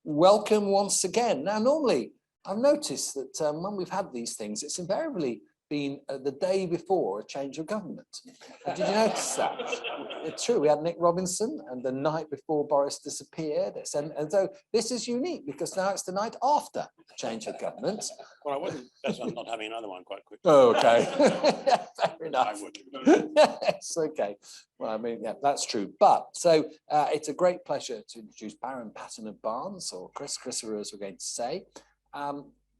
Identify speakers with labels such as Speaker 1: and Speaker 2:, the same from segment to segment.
Speaker 1: welcome once again. Now, normally I've noticed that when we've had these things, it's invariably been the day before a change of government. Did you notice that? It's true, we had Nick Robinson and the night before Boris disappeared. And so this is unique because now it's the night after a change of government.
Speaker 2: Well, I wasn't, that's why I'm not having another one quite quickly.
Speaker 1: Oh, okay. Fair enough.
Speaker 2: I would.
Speaker 1: It's okay. Well, I mean, yeah, that's true. But so it's a great pleasure to introduce Baron Paton of Barnes, or Christopher, as we're going to say.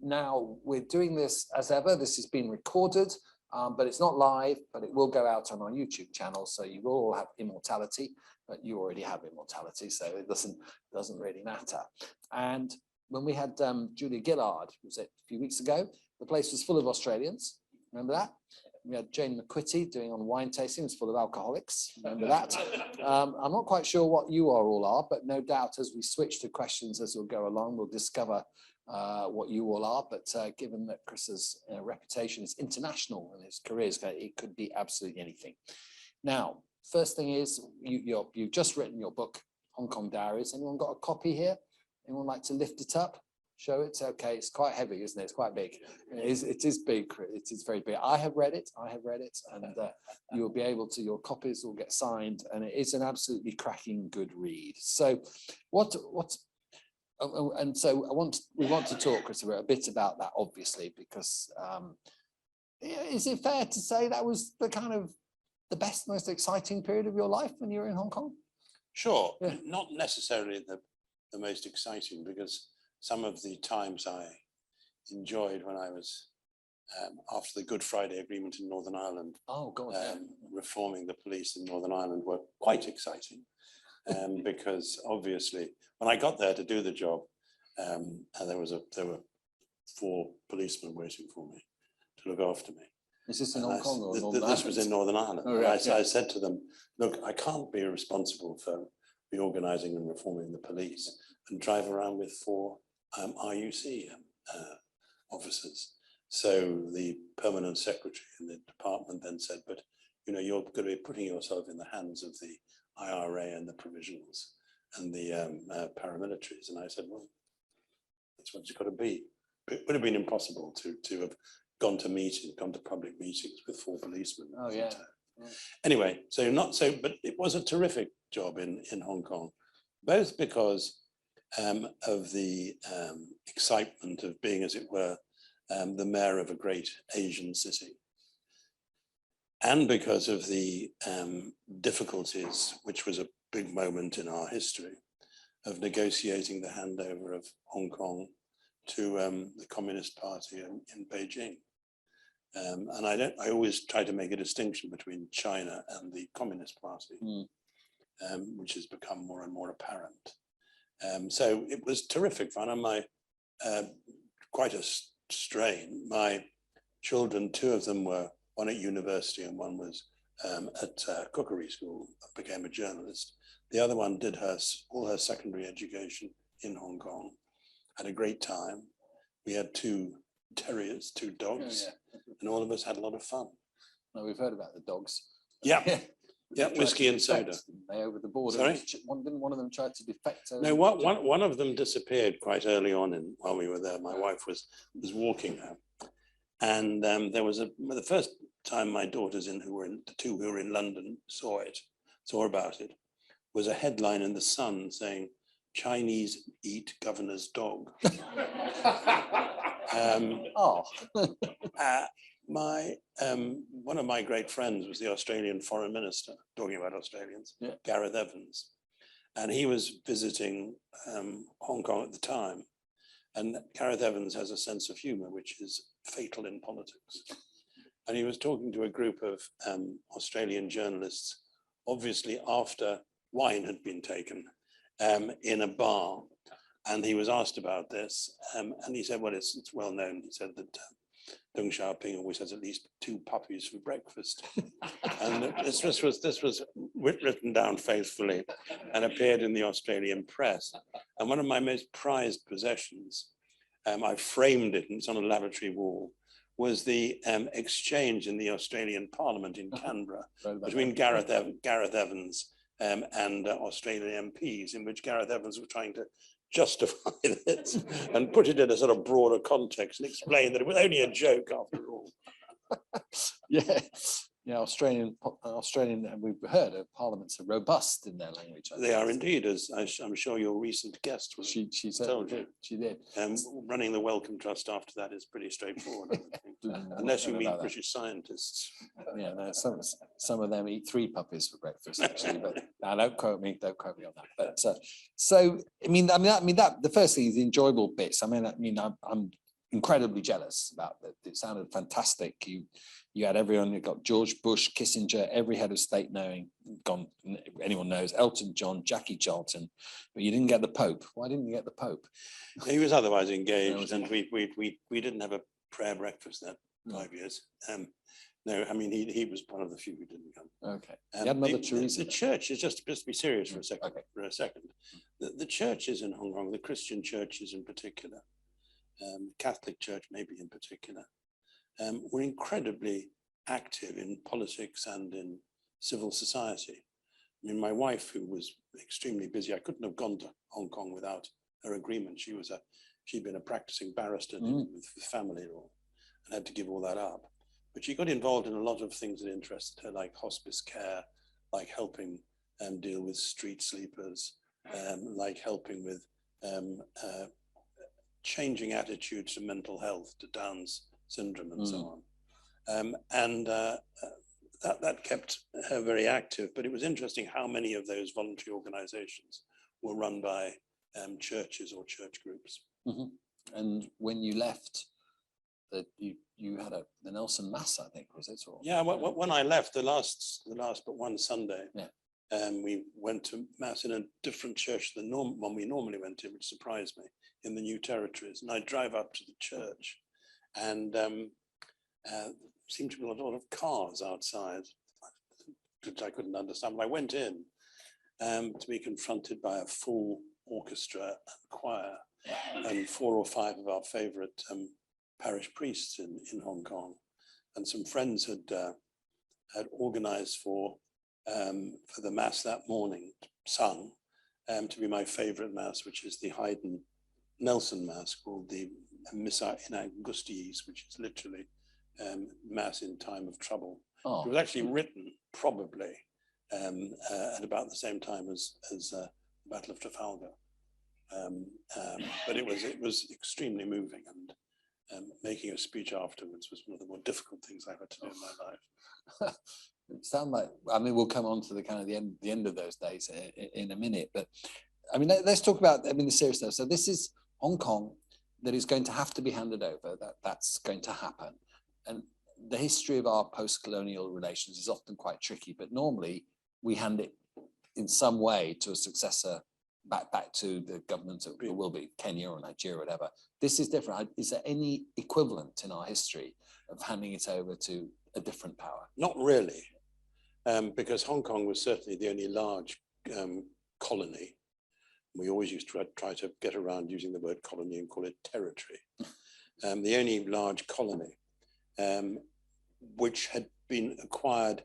Speaker 1: Now we're doing this as ever. This has been recorded, but it's not live, but it will go out on our YouTube channel. So you will all have immortality, but you already have immortality, so it doesn't really matter. And when we had Julia Gillard, was it a few weeks ago, the place was full of Australians. Remember that? We had Jane McQuitty doing on wine tasting, it was full of alcoholics. Remember that? I'm not quite sure what you all are, but no doubt as we switch to questions as we'll go along, we'll discover what you all are. But given that Chris's reputation is international and his career is it could be absolutely anything. Now, first thing is you've just written your book, Hong Kong Diaries. Anyone got a copy here? Anyone like to lift it up? Show it. Okay, it's quite heavy, isn't it? It's quite big. It is big. It is very big. I have read it, and you will be able to. Your copies will get signed, and it is an absolutely cracking good read. So, and so we want to talk, Christopher, a bit about that, obviously, because is it fair to say that was the kind of the best, most exciting period of your life when you were in Hong Kong?
Speaker 2: Sure, yeah. Not necessarily the most exciting, because some of the times I enjoyed when I was after the Good Friday Agreement in Northern Ireland, reforming the police in Northern Ireland were quite exciting, because obviously when I got there to do the job, and there were 4 policemen waiting for me to look after me.
Speaker 1: Is this in Hong Kong or Northern Ireland?
Speaker 2: This was in Northern Ireland. Oh, right, I said to them, look, I can't be responsible for reorganizing and reforming the police and drive around with 4 RUC officers. So the permanent secretary in the department then said, but you know, you're going to be putting yourself in the hands of the IRA and the provisionals and the paramilitaries. And I said, well, that's what it's got to be. It would have been impossible to have gone to public meetings with 4 policemen.
Speaker 1: Oh yeah.
Speaker 2: Anyway, but it was a terrific job in Hong Kong, both because of the excitement of being, as it were, the mayor of a great Asian city, and because of the difficulties, which was a big moment in our history, of negotiating the handover of Hong Kong to the Communist Party in Beijing. And I always try to make a distinction between China and the Communist Party, which has become more and more apparent. So it was terrific fun, and quite a strain. My children, 2 of them were, one at university and one was at cookery school, became a journalist. The other one did all her secondary education in Hong Kong, had a great time. We had 2 terriers, 2 dogs, and all of us had a lot of fun.
Speaker 1: No, we've heard about the dogs.
Speaker 2: Yeah. Yeah, whiskey and soda.
Speaker 1: They over the border.
Speaker 2: Sorry?
Speaker 1: Didn't one of them try to defect?
Speaker 2: No, one of them disappeared quite early on while we were there. My wife was walking her, and there was the first time my daughters the 2 who were in London saw about it, was a headline in the Sun saying, "Chinese eat governor's dog." One of my great friends was the Australian foreign minister, talking about Australians, Gareth Evans, and he was visiting Hong Kong at the time. And Gareth Evans has a sense of humor, which is fatal in politics. And he was talking to a group of Australian journalists, obviously after wine had been taken, in a bar. And he was asked about this, and he said, well, it's well known. He said that Deng Xiaoping always has at least 2 puppies for breakfast. And this was written down faithfully and appeared in the Australian press. And one of my most prized possessions, I framed it, and it's on a lavatory wall, was the exchange in the Australian Parliament in Canberra between Gareth Evans and Australian MPs, in which Gareth Evans was trying to justify this and put it in a sort of broader context and explain that it was only a joke after all.
Speaker 1: Yeah, yeah. Australian, and we've heard parliaments are robust in their language.
Speaker 2: They are indeed, as I'm sure your recent guest was.
Speaker 1: She
Speaker 2: told you.
Speaker 1: did. She did.
Speaker 2: Running the Wellcome Trust after that is pretty straightforward, I would think. Unless you meet British scientists.
Speaker 1: Yeah, no, some of them eat 3 puppies for breakfast actually, but no, don't quote me on that. But so I mean that the first thing is the enjoyable bits. I'm incredibly jealous about that. It sounded fantastic. You had everyone. You got George Bush, Kissinger, every head of state gone. Anyone knows Elton John, Jackie Charlton, but you didn't get the Pope. Why didn't you get the Pope?
Speaker 2: He was otherwise engaged, and we didn't have a prayer breakfast that 5 years. No, I mean he was one of the few who didn't come.
Speaker 1: Okay. You had Mother Teresa.
Speaker 2: The church is just to be serious for a second. Okay. For a second, the churches in Hong Kong, the Christian churches in particular, Catholic Church maybe in particular, were incredibly active in politics and in civil society. I mean, my wife, who was extremely busy, I couldn't have gone to Hong Kong without her agreement. She'd been a practicing barrister with family law and had to give all that up. But she got involved in a lot of things that interested her, like hospice care, like helping deal with street sleepers, like helping with changing attitudes to mental health, to Down's syndrome and so on. That kept her very active, but it was interesting how many of those voluntary organizations were run by churches or church groups.
Speaker 1: And when you left, you had the Nelson Mass, I think, was it? Or,
Speaker 2: yeah, when I left, the last but one Sunday, we went to Mass in a different church than one we normally went to, which surprised me, in the New Territories. And I drive up to the church, and seemed to be a lot of cars outside, which I couldn't understand. But I went in to be confronted by a full orchestra and choir and 4 or 5 of our favorite parish priests in Hong Kong. And some friends had organized for the Mass that morning, sung, to be my favorite Mass, which is the Haydn Nelson Mass, called the Missa in Angustiis, which is literally Mass in time of trouble. It was actually written probably at about the same time as the Battle of Trafalgar, but it was extremely moving, and making a speech afterwards was one of the more difficult things I've had to do in my life.
Speaker 1: It sounds like, I mean, we'll come on to the kind of the end of those days in a minute, but I mean, let's talk about, I mean, the serious stuff. So this is Hong Kong that is going to have to be handed over. That's going to happen. And the history of our post-colonial relations is often quite tricky, but normally we hand it in some way to a successor back to the government that will be Kenya or Nigeria or whatever. This is different. Is there any equivalent in our history of handing it over to a different power?
Speaker 2: Not really, because Hong Kong was certainly the only large colony. We always used to try to get around using the word colony and call it territory. The only large colony which had been acquired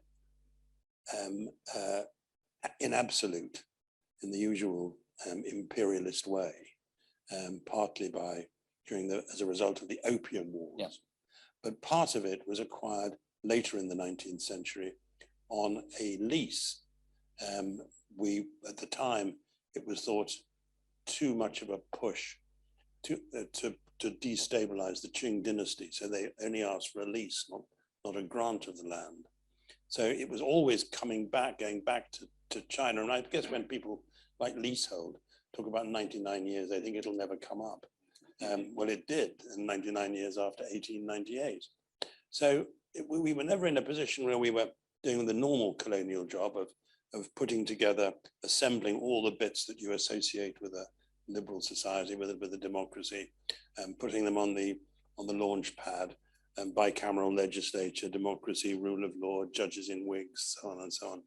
Speaker 2: in absolute, in the usual imperialist way, partly as a result of the Opium Wars.
Speaker 1: Yes.
Speaker 2: But part of it was acquired later in the 19th century on a lease. At the time, it was thought too much of a push to destabilize the Qing dynasty. So they only asked for a lease, not a grant of the land. So it was always going back to China. And I guess when people like leasehold talk about 99 years, they think it'll never come up. Well, it did in 99 years after 1898. So we were never in a position where we were doing the normal colonial job of putting together, assembling all the bits that you associate with a liberal society, with a democracy, and putting them on the launch pad, bicameral legislature, democracy, rule of law, judges in wigs, so on and so on.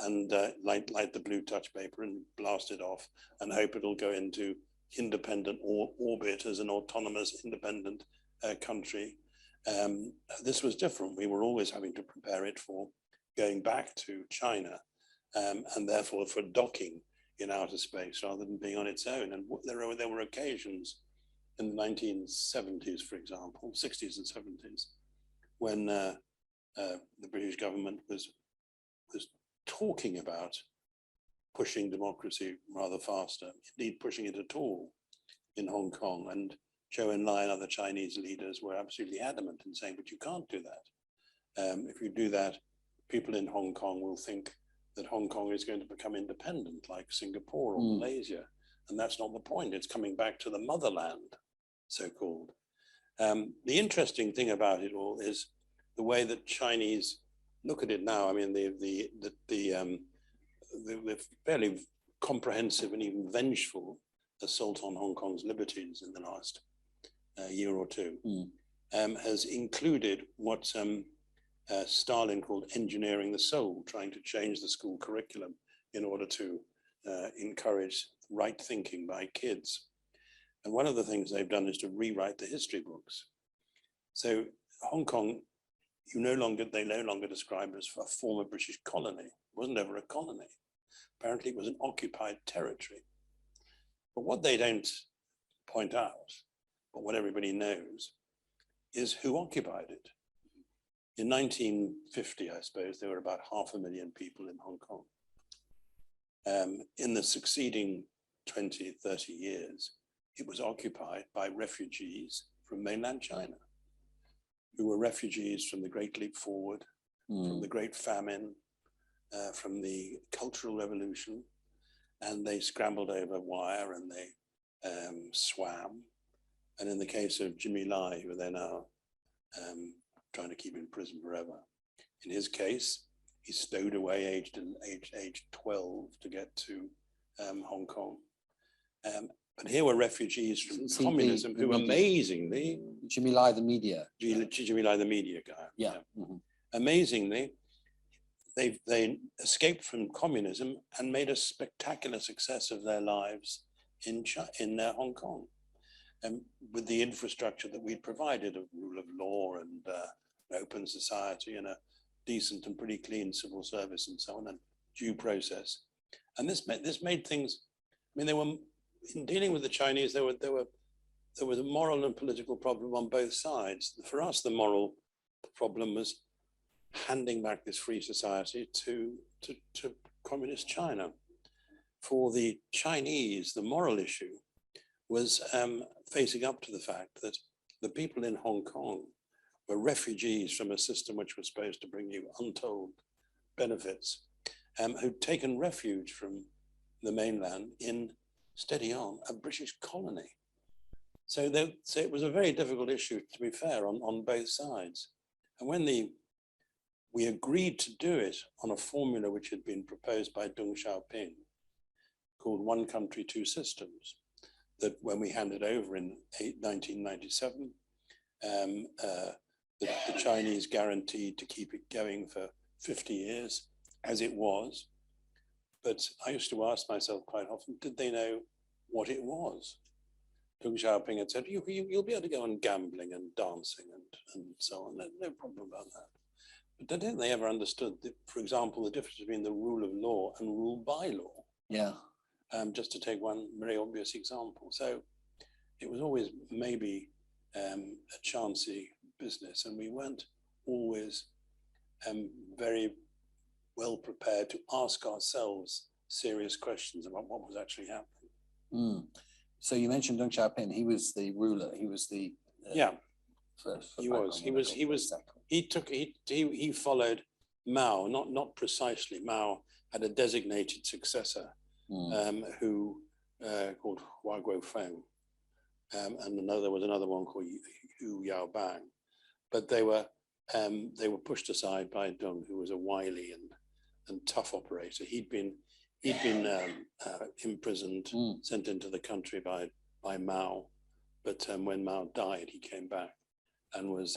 Speaker 2: And light the blue touch paper and blast it off and hope it'll go into independent orbit as an autonomous, independent country. This was different. We were always having to prepare it for going back to China, and therefore for docking in outer space rather than being on its own. And there were occasions in the 1970s, for example, 60s and 70s, when the British government was talking about pushing democracy rather faster, indeed pushing it at all in Hong Kong. And Zhou Enlai and other Chinese leaders were absolutely adamant in saying, but you can't do that. If you do that, people in Hong Kong will think that Hong Kong is going to become independent like Singapore or Malaysia. And that's not the point. It's coming back to the motherland, so-called. The interesting thing about it all is the way that Chinese look at it now. I mean, the fairly comprehensive and even vengeful assault on Hong Kong's liberties in the last year or two has included what Stalin called engineering the soul, trying to change the school curriculum in order to encourage right thinking by kids. And one of the things they've done is to rewrite the history books. So Hong Kong, they no longer describe it as a former British colony. It wasn't ever a colony. Apparently it was an occupied territory. But what they don't point out, but what everybody knows, is who occupied it. In 1950, I suppose, there were about 500,000 people in Hong Kong. In the succeeding 20, 30 years, it was occupied by refugees from mainland China, who were refugees from the Great Leap Forward, from the Great Famine, from the Cultural Revolution, and they scrambled over wire and they swam. And in the case of Jimmy Lai, who they're now trying to keep in prison forever, in his case, he stowed away aged 12 to get to Hong Kong. But here were refugees from communism who amazingly...
Speaker 1: Jimmy Lai, the media.
Speaker 2: Jimmy Lai, the media guy.
Speaker 1: Yeah.
Speaker 2: Amazingly, they escaped from communism and made a spectacular success of their lives in Hong Kong. With the infrastructure that we provided of rule of law and an open society and a decent and pretty clean civil service and so on, and due process. And this made things, I mean, they were, in dealing with the Chinese, there was a moral and political problem on both sides. For us, the moral problem was handing back this free society to communist China. For the Chinese, the moral issue was facing up to the fact that the people in Hong Kong were refugees from a system which was supposed to bring you untold benefits, who'd taken refuge from the mainland in, steady on, a British colony. So it was a very difficult issue, to be fair, on both sides. And when we agreed to do it on a formula which had been proposed by Deng Xiaoping, called One Country, Two Systems, that when we handed over in 1997, the Chinese guaranteed to keep it going for 50 years, as it was. But I used to ask myself quite often, did they know what it was? Deng Xiaoping had said, you'll be able to go on gambling and dancing and so on, no problem about that. But I don't think they ever understood, for example, the difference between the rule of law and rule by law.
Speaker 1: Yeah.
Speaker 2: Just to take one very obvious example. So it was always maybe a chancy business, and we weren't always very well prepared to ask ourselves serious questions about what was actually happening.
Speaker 1: So you mentioned Deng Xiaoping. He was the ruler. He was the
Speaker 2: He followed Mao, not precisely. Mao had a designated successor who called Hua Guofeng, and there was another one called Hu Yaobang, but they were pushed aside by Deng, who was a wily and tough operator. He'd been imprisoned, sent into the country by Mao, but when Mao died, he came back and was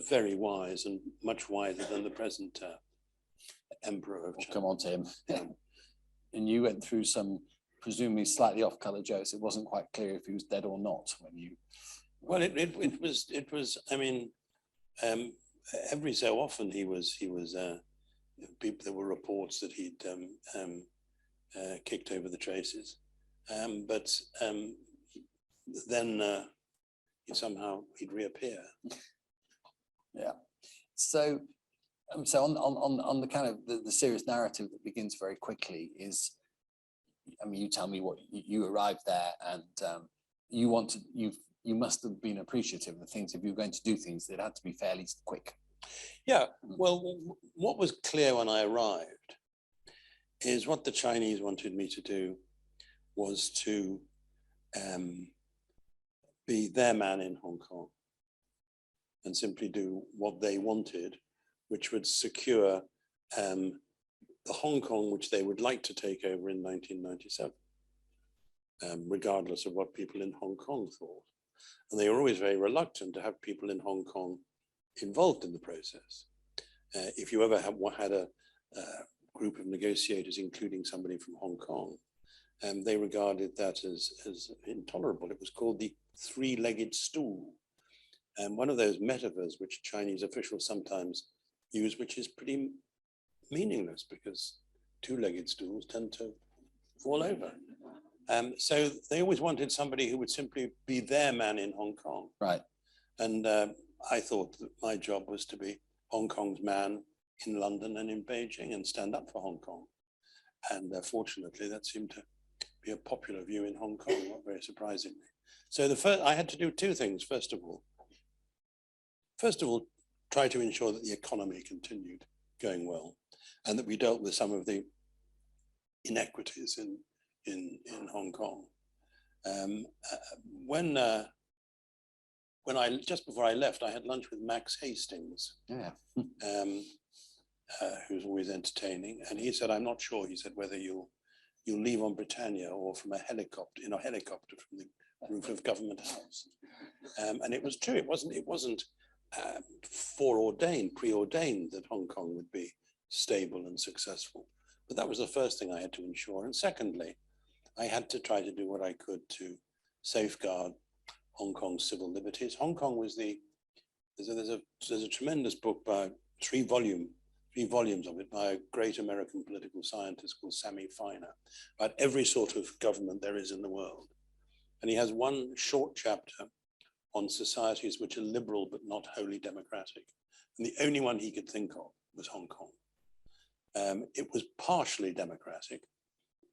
Speaker 2: very wise and much wiser than the present emperor of China.
Speaker 1: Come on to him. Yeah. And you went through some presumably slightly off-color jokes. It wasn't quite clear if he was dead or not when you.
Speaker 2: Well, it was. I mean, every so often he was. There were reports that he'd kicked over the traces. But then he'd reappear.
Speaker 1: Yeah. So, so on the kind of the serious narrative that begins very quickly is, I mean, you tell me what you arrived there, and you must have been appreciative of the things. If you were going to do things, it had to be fairly quick.
Speaker 2: Yeah. Well, what was clear when I arrived is what the Chinese wanted me to do was to be their man in Hong Kong and simply do what they wanted, which would secure the Hong Kong which they would like to take over in 1997, regardless of what people in Hong Kong thought. And they were always very reluctant to have people in Hong Kong involved in the process. If you ever had a group of negotiators, including somebody from Hong Kong, they regarded that as intolerable. It was called the three-legged stool. And one of those metaphors which Chinese officials sometimes use, which is pretty meaningless because two-legged stools tend to fall over. So they always wanted somebody who would simply be their man in Hong Kong.
Speaker 1: Right.
Speaker 2: And I thought that my job was to be Hong Kong's man in London and in Beijing and stand up for Hong Kong. And fortunately, that seemed to be a popular view in Hong Kong, not very surprisingly. So I had to do two things, first of all. First of all, try to ensure that the economy continued going well and that we dealt with some of the inequities in Hong Kong. Just before I left, I had lunch with Max Hastings, who's always entertaining, and he said, "I'm not sure." He said, "whether you'll leave on Britannia or from a helicopter from the roof of Government House." And it was true. It wasn't preordained that Hong Kong would be stable and successful. But that was the first thing I had to ensure. And secondly, I had to try to do what I could to safeguard Hong Kong's civil liberties. Hong Kong was there's a tremendous book by three volumes of it by a great American political scientist called Sammy Feiner about every sort of government there is in the world. And he has one short chapter on societies which are liberal but not wholly democratic. And the only one he could think of was Hong Kong. It was partially democratic,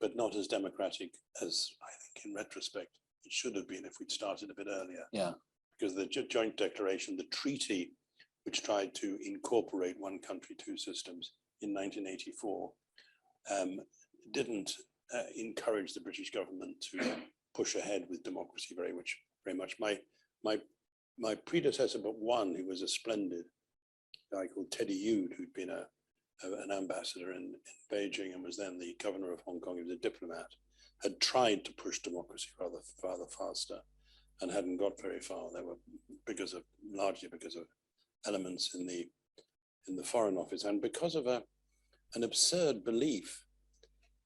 Speaker 2: but not as democratic as I think in retrospect it should have been if we'd started a bit earlier.
Speaker 1: Yeah.
Speaker 2: Because the joint declaration, the treaty which tried to incorporate one country, two systems in 1984, didn't encourage the British government to push ahead with democracy very much. My predecessor, but one who was a splendid guy called Teddy Yude, who'd been an ambassador in Beijing and was then the governor of Hong Kong, he was a diplomat, had tried to push democracy rather faster and hadn't got very far. They were largely because of elements in the Foreign Office and because of an absurd belief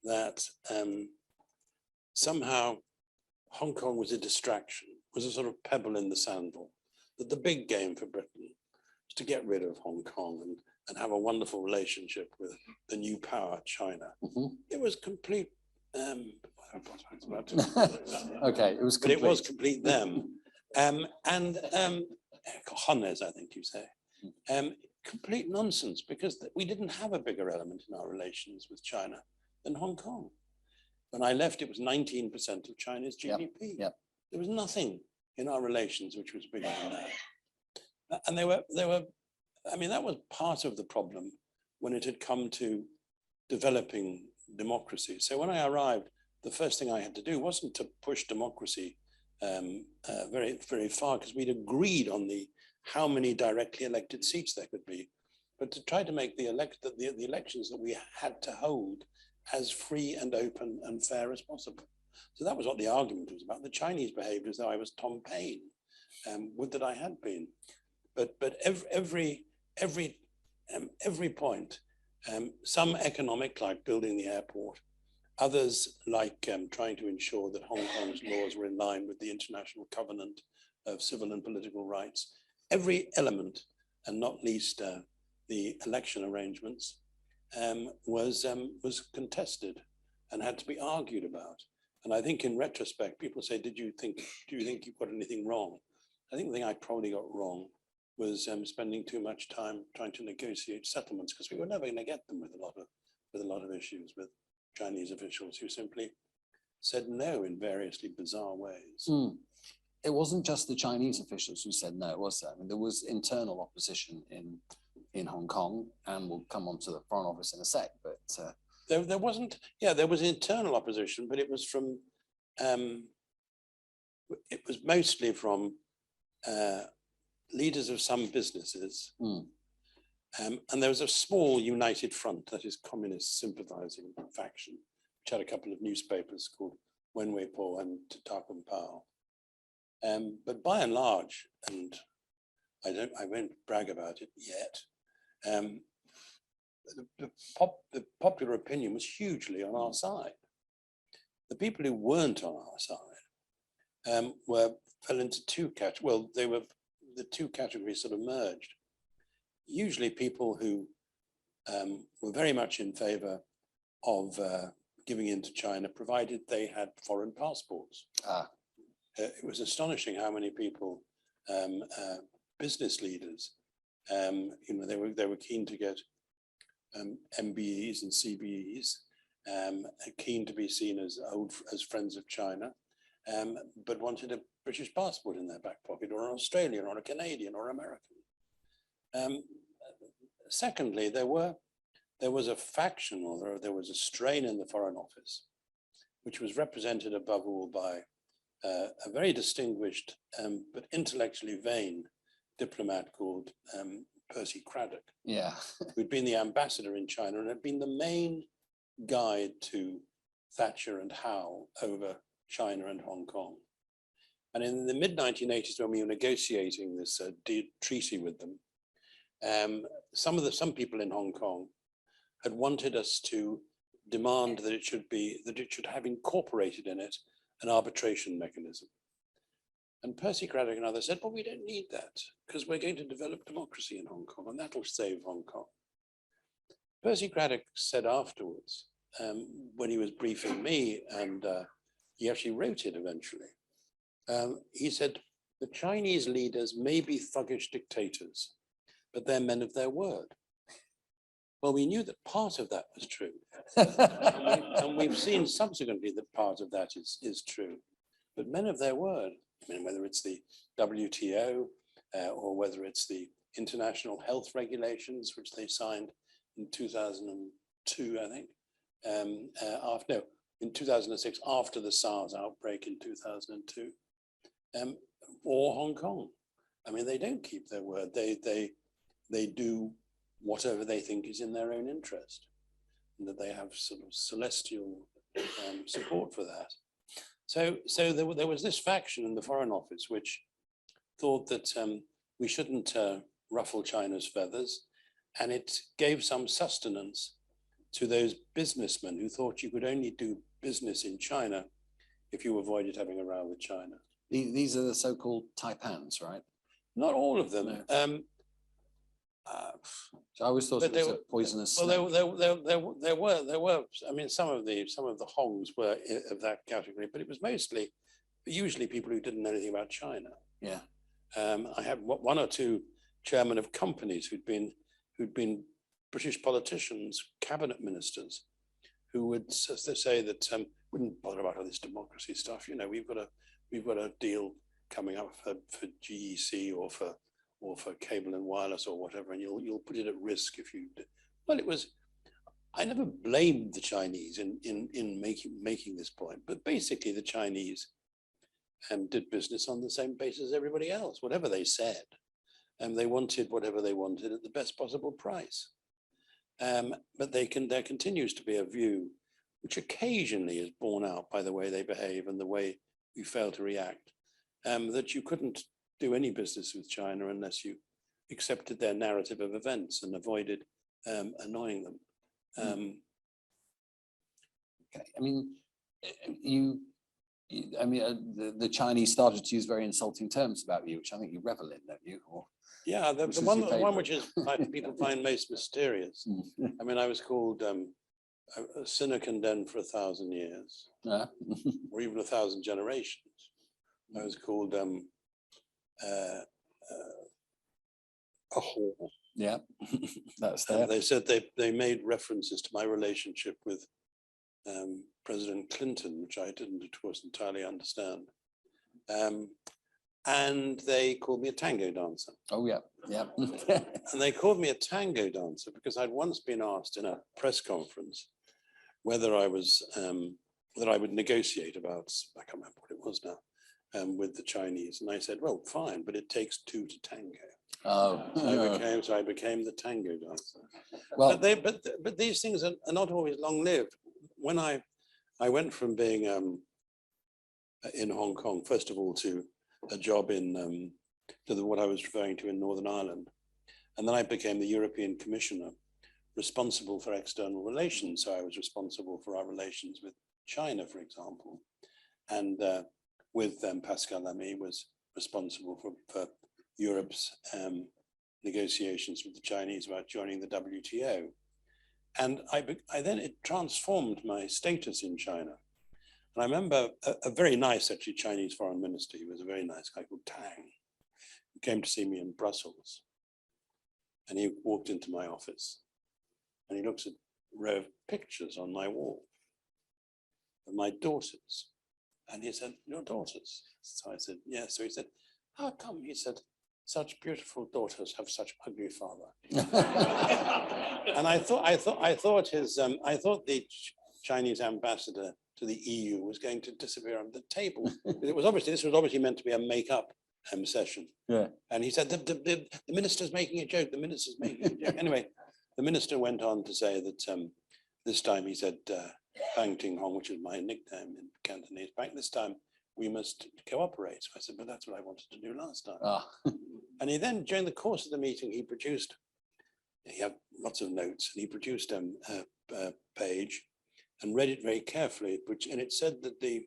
Speaker 2: that somehow Hong Kong was a distraction, was a sort of pebble in the sandal, that the big game for Britain was to get rid of Hong Kong and have a wonderful relationship with the new power, China.
Speaker 1: Mm-hmm.
Speaker 2: It was complete.
Speaker 1: Okay, it was complete.
Speaker 2: But it was complete them. Honnes, I think you say. Complete nonsense, because we didn't have a bigger element in our relations with China than Hong Kong. When I left, it was 19% of China's GDP.
Speaker 1: Yep.
Speaker 2: There was nothing in our relations which was bigger than that. And they were, I mean, that was part of the problem when it had come to developing democracy. So when I arrived, the first thing I had to do wasn't to push democracy very, very far, because we'd agreed on how many directly elected seats there could be, but to try to make the elections that we had to hold as free and open and fair as possible. So that was what the argument was about. The Chinese behaved as though I was Tom Paine. Would that I had been. But every point, some economic, like building the airport, others like trying to ensure that Hong Kong's laws were in line with the International Covenant of Civil and Political Rights. Every element, and not least the election arrangements, was contested and had to be argued about. And I think in retrospect, people say, do you think you've got anything wrong? I think the thing I probably got wrong was spending too much time trying to negotiate settlements, because we were never going to get them with a lot of issues with Chinese officials who simply said no in variously bizarre ways.
Speaker 1: It wasn't just the Chinese officials who said no, was there? I mean, there was internal opposition in Hong Kong, and we'll come on to the Foreign Office in a sec, but
Speaker 2: there wasn't, yeah, there was internal opposition, but it was from, it was mostly from leaders of some businesses. And there was a small united front, that is communist sympathizing faction, which had a couple of newspapers called Wenwei Po and Ta Kung Pao. But by and large, and I won't brag about it yet, the popular opinion was hugely on our side. The people who weren't on our side fell into two categories. Well, the two categories sort of merged. Usually people who were very much in favor of giving in to China, provided they had foreign passports. It was astonishing how many people, business leaders, they were keen to get MBEs and CBEs, keen to be seen as friends of China, but wanted a British passport in their back pocket, or an Australian, or a Canadian, or American. Secondly, there was a faction, or there was a strain in the Foreign Office, which was represented above all by a very distinguished but intellectually vain diplomat called Percy Craddock, who'd been the ambassador in China and had been the main guide to Thatcher and Howe over China and Hong Kong. And in the mid-1980s, when we were negotiating this treaty with them, some people in Hong Kong had wanted us to demand that it should have incorporated in it an arbitration mechanism. And Percy Craddock and others said, well, we don't need that, because we're going to develop democracy in Hong Kong, and that'll save Hong Kong. Percy Craddock said afterwards, when he was briefing me, and he actually wrote it eventually, he said, the Chinese leaders may be thuggish dictators, but they're men of their word. Well, we knew that part of that was true. and we've seen subsequently that part of that is true. But men of their word, I mean, whether it's the WTO or whether it's the international health regulations, which they signed in 2002, I think, in 2006, after the SARS outbreak in 2002, or Hong Kong. I mean, they don't keep their word. They do whatever they think is in their own interest, and that they have sort of celestial support for that. So there was this faction in the Foreign Office which thought that we shouldn't ruffle China's feathers, and it gave some sustenance to those businessmen who thought you could only do business in China if you avoided having a row with China.
Speaker 1: These are the so-called taipans, right?
Speaker 2: Not all of them.
Speaker 1: No. I always thought it was a poisonous snake.
Speaker 2: Well, there were. I mean, some of the Hongs were of that category, but it was usually people who didn't know anything about China.
Speaker 1: Yeah.
Speaker 2: I had one or two chairmen of companies who'd been British politicians, cabinet ministers, who would say that wouldn't bother about all this democracy stuff. You know, we've got a deal coming up for GEC or for cable and wireless or whatever, and you'll put it at risk if you do. Well, I never blamed the Chinese in making this point, but basically the Chinese did business on the same basis as everybody else, whatever they said, and they wanted whatever they wanted at the best possible price. But there continues to be a view, which occasionally is borne out by the way they behave and the way you fail to react, that you couldn't do any business with China unless you accepted their narrative of events and avoided annoying them.
Speaker 1: Okay, I mean, the Chinese started to use very insulting terms about you, which I think you revel in, don't you? Or
Speaker 2: yeah, the one which is people find most mysterious. I mean, I was called a sinner condemned for 1,000 years,
Speaker 1: Yeah.
Speaker 2: or even 1,000 generations. I was called a whore.
Speaker 1: Yeah. That's
Speaker 2: And
Speaker 1: there.
Speaker 2: they said they made references to my relationship with President Clinton, which I didn't, of course, entirely understand. And they called me a tango dancer.
Speaker 1: Oh, yeah. Yeah.
Speaker 2: And they called me a tango dancer because I'd once been asked in a press conference whether I was, whether I would negotiate about, I can't remember what it was now, with the Chinese. And I said, well, fine, but it takes two to tango.
Speaker 1: Oh.
Speaker 2: So I became the tango dancer.
Speaker 1: Well,
Speaker 2: But these things are not always long lived. When I went from being in Hong Kong, first of all, to a job in what I was referring to in Northern Ireland, and then I became the European Commissioner responsible for external relations. So I was responsible for our relations with China, for example, and with Pascal Lamy was responsible for Europe's negotiations with the Chinese about joining the WTO. And then it transformed my status in China. And I remember a very nice, actually, Chinese foreign minister. He was a very nice guy called Tang, who came to see me in Brussels. And he walked into my office and he looks at a row of pictures on my wall of my daughters. And he said, your daughters? So I said, yeah. So he said, how come? He said, such beautiful daughters have such ugly father. And I thought the Chinese ambassador to the EU was going to disappear under the table. This was obviously meant to be a make-up session.
Speaker 1: Yeah.
Speaker 2: And he said, the minister's making a joke, the minister's making a joke. Anyway, the minister went on to say that this time he said, Bang Ting Hong, which is my nickname in Cantonese, back this time we must cooperate. So I said, but that's what I wanted to do last time.
Speaker 1: Ah.
Speaker 2: And he then, during the course of the meeting, he had lots of notes, and he produced a page and read it very carefully, and it said that the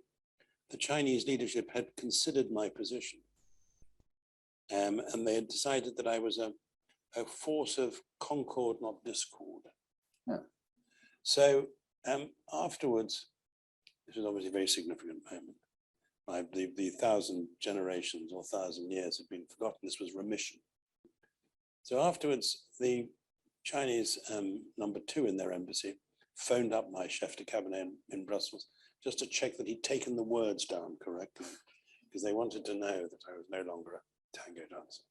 Speaker 2: Chinese leadership had considered my position. And they had decided that I was a force of concord, not discord.
Speaker 1: Yeah.
Speaker 2: So afterwards, this was obviously a very significant moment. The 1,000 generations or 1,000 years had been forgotten. This was remission. So afterwards, the Chinese #2 in their embassy phoned up my chef de cabinet in Brussels just to check that he'd taken the words down correctly, because they wanted to know that I was no longer a tango dancer.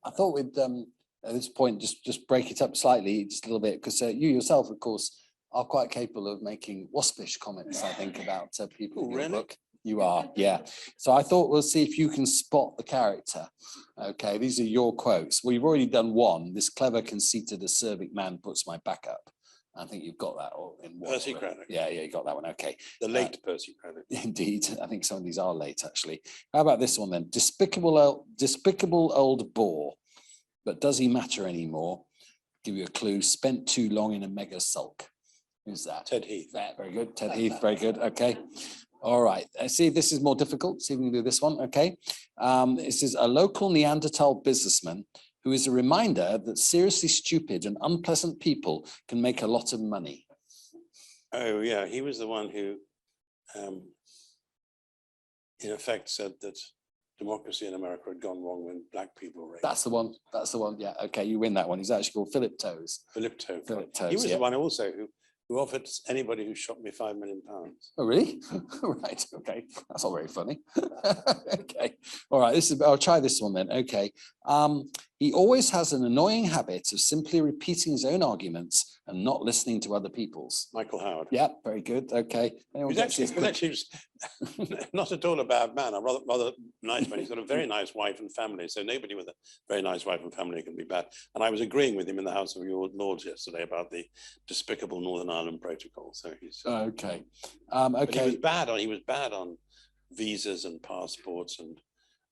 Speaker 1: I thought we'd at this point just break it up slightly, just a little bit, because you yourself, of course, are quite capable of making waspish comments, I think, about people in your
Speaker 2: Really?
Speaker 1: book. You are, yeah. So I thought we'll see if you can spot the character. Okay, these are your quotes. Well, you've already done one. This clever, conceited, acerbic man puts my back up. I think you've got that all in one.
Speaker 2: Percy Craddock.
Speaker 1: Yeah, you got that one. Okay.
Speaker 2: The late Percy Craddock.
Speaker 1: Indeed, I think some of these are late, actually. How about this one then? Despicable old bore, but does he matter anymore? Give you a clue. Spent too long in a mega sulk. Who's that?
Speaker 2: Ted Heath.
Speaker 1: Yeah, very good. Ted Heath, very good. Okay. All right. See, this is more difficult. See if we can do this one. Okay. This is a local Neanderthal businessman who is a reminder that seriously stupid and unpleasant people can make a lot of money.
Speaker 2: Oh, yeah. He was the one who, in effect, said that democracy in America had gone wrong when black people were.
Speaker 1: That's the one. That's the one. Yeah. Okay. You win that one. He's actually called Philip Toes.
Speaker 2: Philip Toes.
Speaker 1: Philip Toes.
Speaker 2: He was
Speaker 1: yeah.
Speaker 2: the one also who offered anybody who shot me £5 million.
Speaker 1: Oh, really? Right. Okay. That's not very funny. Okay. All right. I'll try this one then. Okay. He always has an annoying habit of simply repeating his own arguments and not listening to other people's.
Speaker 2: Michael Howard.
Speaker 1: Yeah. Very good. Okay.
Speaker 2: He's actually not at all a bad man. A rather nice man. He's got a very nice wife and family. So nobody with a very nice wife and family can be bad. And I was agreeing with him in the House of Lords yesterday about the despicable Northern Ireland Protocol. So he's
Speaker 1: okay.
Speaker 2: But he was bad on visas and passports,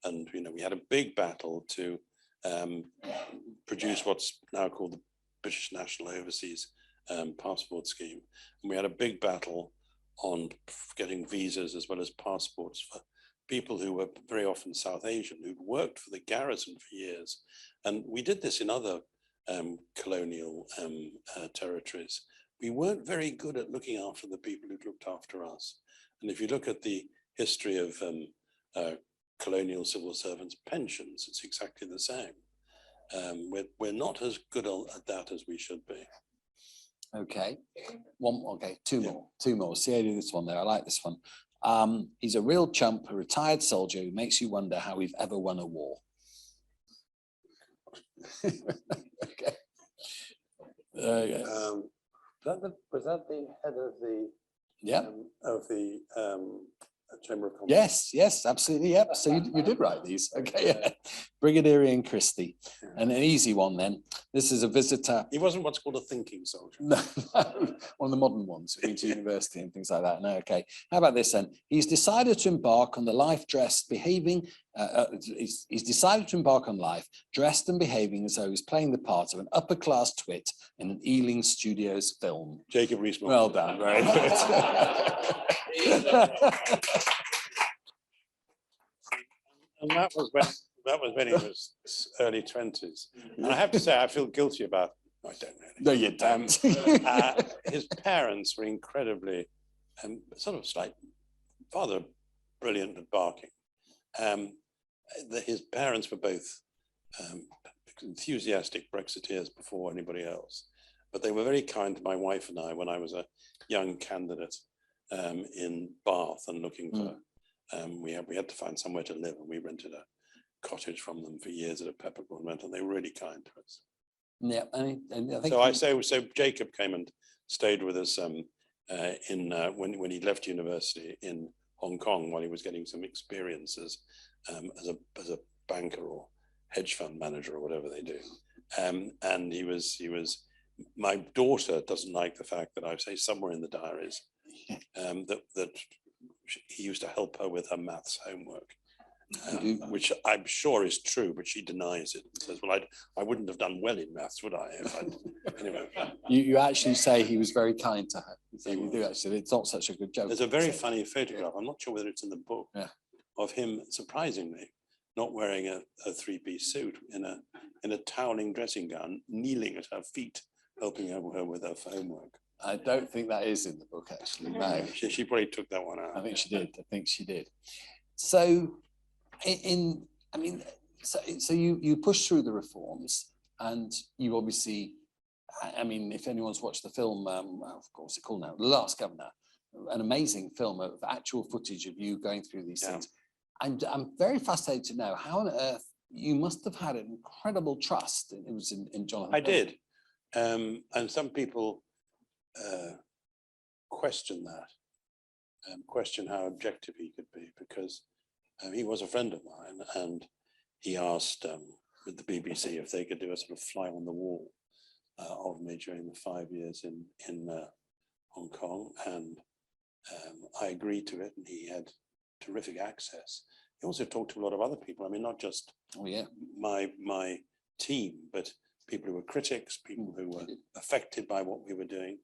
Speaker 2: and we had a big battle to produce what's now called the British National Overseas Passport Scheme. And we had a big battle on getting visas as well as passports for people who were very often South Asian, who'd worked for the garrison for years. And we did this in other colonial territories, we weren't very good at looking after the people who looked after us. And if you look at the history of colonial civil servants' pensions, it's exactly the same. We're not as good at that as we should be.
Speaker 1: Okay, two
Speaker 2: Yeah.
Speaker 1: more, two more. See, I do this one there. I like this one. He's a real chump, a retired soldier who makes you wonder how we've ever won a war. Okay.
Speaker 2: Was that the head of the
Speaker 1: Yeah.
Speaker 2: Chamber of Commerce?
Speaker 1: Yes, yes, absolutely. Yep. So you did write these. Okay. Yeah. Brigadier Ian Christie. And an easy one then. This is a visitor.
Speaker 2: He wasn't what's called a thinking soldier.
Speaker 1: No, one of the modern ones, who went to university and things like that. No, okay. How about this then? He's decided to embark on the life dressed, behaving. He's decided to embark on life dressed and behaving as though he's playing the part of an upper class twit in an Ealing Studios film.
Speaker 2: Jacob Rees-Mogg.
Speaker 1: Well done, very good.
Speaker 2: And that was when he was early 20s. And I have to say, I feel guilty about. I don't really.
Speaker 1: No, you don't.
Speaker 2: His parents were incredibly, sort of rather brilliant at barking. His parents were both enthusiastic Brexiteers before anybody else, but they were very kind to my wife and I when I was a young candidate in Bath and looking for. We had to find somewhere to live, and we rented a cottage from them for years at a peppercorn rent, and they were really kind to us.
Speaker 1: Yeah, and I think
Speaker 2: So Jacob came and stayed with us when he left university in Hong Kong while he was getting some experiences as a banker or hedge fund manager or whatever they do. And he was. My daughter doesn't like the fact that I say somewhere in the diaries that he used to help her with her maths homework. Which I'm sure is true, but she denies it and says, well, I wouldn't have done well in maths, would I? Anyway.
Speaker 1: You actually say he was very kind to her. So you do actually. It's not such a good joke.
Speaker 2: There's a very funny photograph, I'm not sure whether it's in the book,
Speaker 1: yeah,
Speaker 2: of him, surprisingly, not wearing a three-piece suit, in a toweling dressing gown, kneeling at her feet, helping her with her homework.
Speaker 1: I don't think that is in the book, actually. No.
Speaker 2: She probably took that one out.
Speaker 1: I think she did. I think she did. So so you push through the reforms, and you obviously, I mean, if anyone's watched the film, of course it's called now, The Last Governor, an amazing film of actual footage of you going through these things. And I'm very fascinated to know how on earth you must have had an incredible trust. It was in Jonathan.
Speaker 2: I did. And some people question that, question how objective he could be, because he was a friend of mine, and he asked with the BBC if they could do a sort of fly on the wall of me during the 5 years in Hong Kong, and I agreed to it, and he had terrific access. He also talked to a lot of other people. I mean, not just my team, but people who were critics, people who were affected by what we were doing,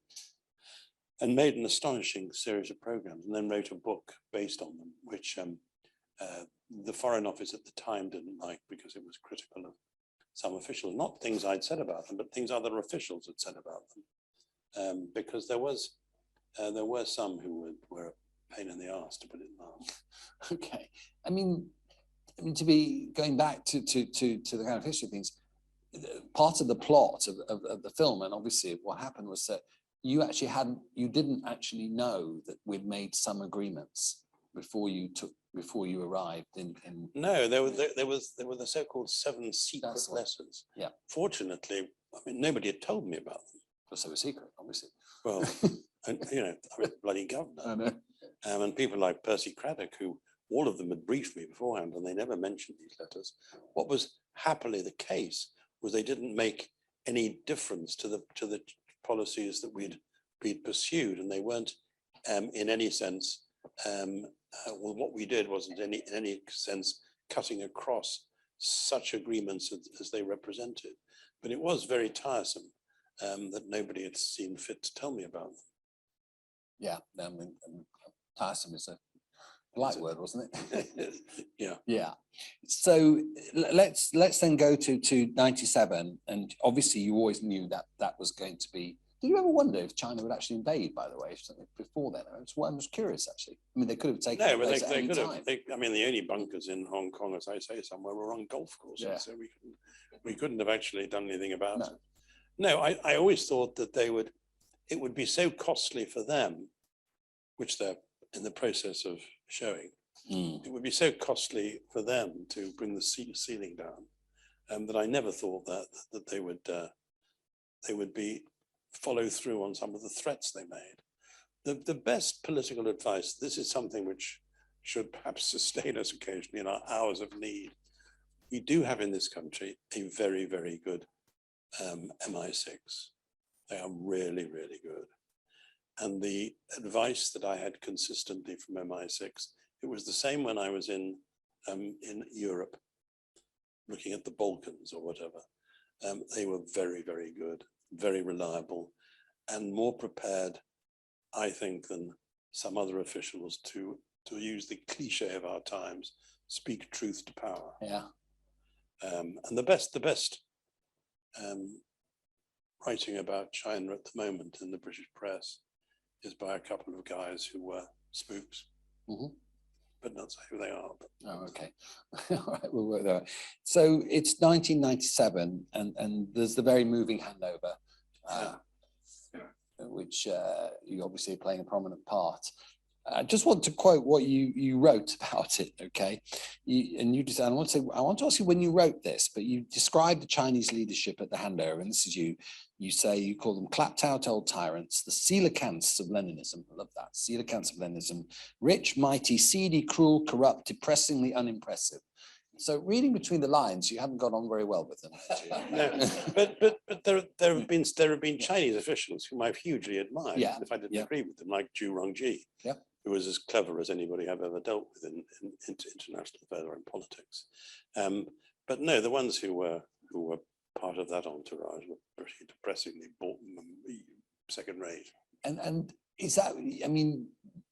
Speaker 2: and made an astonishing series of programs, and then wrote a book based on them, which the Foreign Office at the time didn't like, because it was critical of some officials, not things I'd said about them, but things other officials had said about them, because there were some who were a pain in the arse, to put it mildly.
Speaker 1: Okay, I mean, to be going back to the kind of history of things, part of the plot of the film, and obviously what happened, was that you didn't actually know that we'd made some agreements before you arrived in.
Speaker 2: No, there were the so-called 7 secret letters.
Speaker 1: Yeah.
Speaker 2: Fortunately, I mean, nobody had told me about them.
Speaker 1: Because they were secret, obviously.
Speaker 2: Well, and, I was bloody governor.
Speaker 1: I know.
Speaker 2: And people like Percy Craddock, who all of them had briefed me beforehand, and they never mentioned these letters. What was happily the case was they didn't make any difference to the policies that we'd pursued, and they weren't in any sense. Well, what we did wasn't in any sense cutting across such agreements as they represented. But it was very tiresome that nobody had seen fit to tell me about them.
Speaker 1: Yeah, I mean, tiresome is a polite word, wasn't it?
Speaker 2: Yeah.
Speaker 1: Yeah. So let's then go to 97, and obviously you always knew that was going to be. Did you ever wonder if China would actually invade, by the way, before then? I was curious, actually. I mean, they could have taken
Speaker 2: No, but
Speaker 1: place at
Speaker 2: they
Speaker 1: any
Speaker 2: could
Speaker 1: time.
Speaker 2: have. I mean, the only bunkers in Hong Kong, as I say, somewhere were on golf courses,
Speaker 1: Yeah.
Speaker 2: so we couldn't have actually done anything about
Speaker 1: No.
Speaker 2: it. No, I always thought that it would be so costly for them, which they're in the process of showing. It would be so costly for them to bring the ceiling down, that I never thought that they would be follow through on some of the threats they made. The best political advice, this is something which should perhaps sustain us occasionally in our hours of need. We do have in this country a very, very good MI6. They are really, really good. And the advice that I had consistently from MI6, it was the same when I was in Europe, looking at the Balkans or whatever. They were very, very good, very reliable, and more prepared, I think, than some other officials to use the cliche of our times, speak truth to power.
Speaker 1: Yeah.
Speaker 2: And the best writing about China at the moment in the British press is by a couple of guys who were spooks, but not say who they are. But.
Speaker 1: Oh, okay. All right, we'll work that out. So it's 1997, and there's the very moving handover, which you obviously are playing a prominent part. I just want to quote what you wrote about it, okay? I want to ask you when you wrote this, but you described the Chinese leadership at the handover, and this is you say you call them clapped out old tyrants, the coelacanths of Leninism. I love that, coelacanths of Leninism, rich, mighty, seedy, cruel, corrupt, depressingly unimpressive. So reading between the lines, you haven't got on very well with them.
Speaker 2: No, but there have been Chinese officials whom I've hugely admired, if I didn't agree with them, like Zhu Rongji, who was as clever as anybody I've ever dealt with in international affairs or in politics. But no, the ones who were part of that entourage were pretty depressingly second rate.
Speaker 1: And is that, I mean,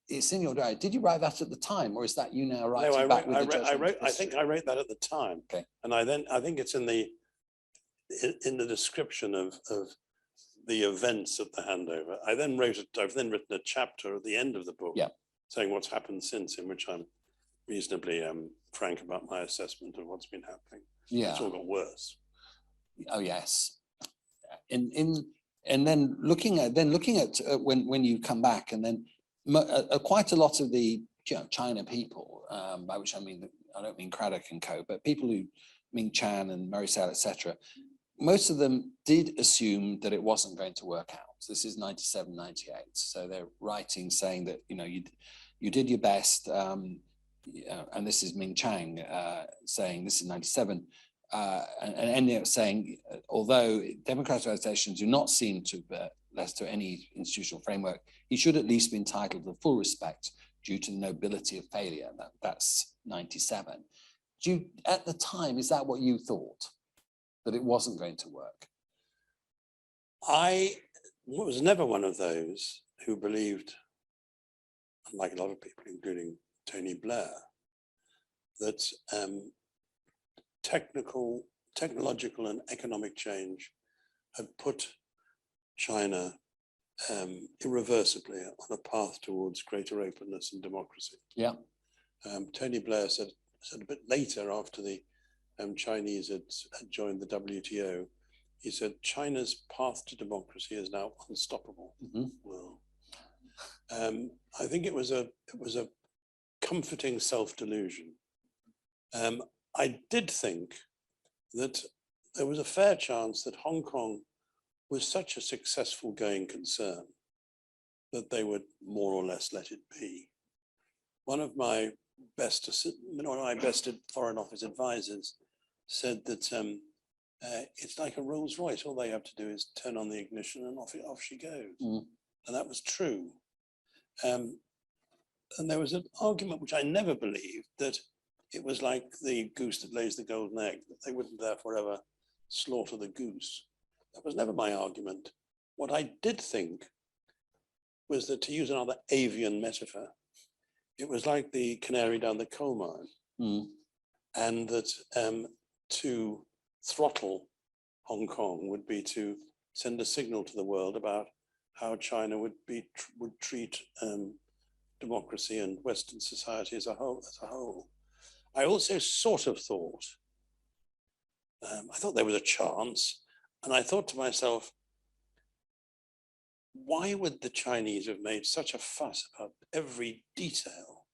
Speaker 1: it's in your diary. Did you write that at the time, or is that you now writing
Speaker 2: No,
Speaker 1: back with the judgment?
Speaker 2: I think I wrote that at the time.
Speaker 1: Okay.
Speaker 2: And I think it's in the description of the events at the handover. I've then written a chapter at the end of the book, saying what's happened since, in which I'm reasonably frank about my assessment of what's been happening.
Speaker 1: Yeah.
Speaker 2: It's all got worse.
Speaker 1: Oh yes. And then looking at when you come back, and then quite a lot of the China people, by which I mean, I don't mean Craddock and co, but people who Ming Chan and Murray Sale, etc. Most of them did assume that it wasn't going to work out. So this is 97, 98. So they're writing saying that, you did your best. And this is Ming Chang saying, this is 97, and ending up saying, although democratic organizations do not seem to less to any institutional framework, he should at least be entitled to full respect due to the nobility of failure. That's 97. At the time, is that what you thought? That it wasn't going to work?
Speaker 2: I was never one of those who believed, unlike a lot of people, including Tony Blair, that technological and economic change had put China irreversibly on a path towards greater openness and democracy.
Speaker 1: Yeah.
Speaker 2: Tony Blair said a bit later, after the Chinese had joined the WTO, he said, China's path to democracy is now unstoppable. Well, I think it was a comforting self-delusion. I did think that there was a fair chance that Hong Kong was such a successful going concern that they would more or less let it be. One of my best Foreign Office advisors said that it's like a Rolls Royce. All they have to do is turn on the ignition and off she goes. And that was true. And there was an argument which I never believed, that it was like the goose that lays the golden egg, that they wouldn't therefore ever slaughter the goose. That was never my argument. What I did think was that, to use another avian metaphor, it was like the canary down the coal mine, and that to throttle Hong Kong would be to send a signal to the world about how China would treat democracy and Western society as a whole. I also sort of thought, I thought there was a chance, and I thought to myself, why would the Chinese have made such a fuss about every detail,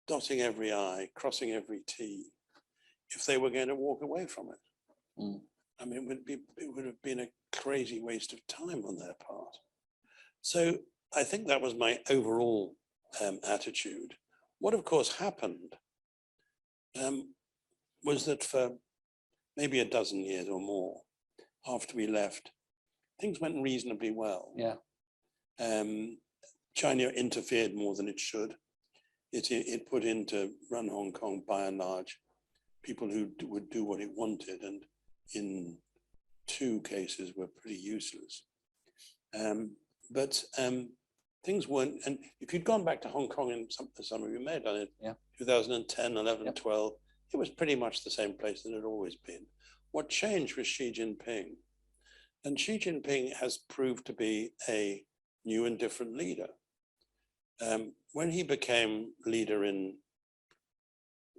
Speaker 2: dotting every I, crossing every T, if they were going to walk away from it?
Speaker 1: Mm.
Speaker 2: I mean, it would have been a crazy waste of time on their part. So I think that was my overall attitude. What, of course, happened was that for maybe a dozen years or more after we left, things went reasonably well.
Speaker 1: Yeah.
Speaker 2: China interfered more than it should. It put in to run Hong Kong by and large people who would do what it wanted, and in 2 cases were pretty useless. But things weren't, and if you'd gone back to Hong Kong in the summer, we may have done it, 2010, 11, 12, it was pretty much the same place that it had always been. What changed was Xi Jinping. And Xi Jinping has proved to be a new and different leader. When he became leader in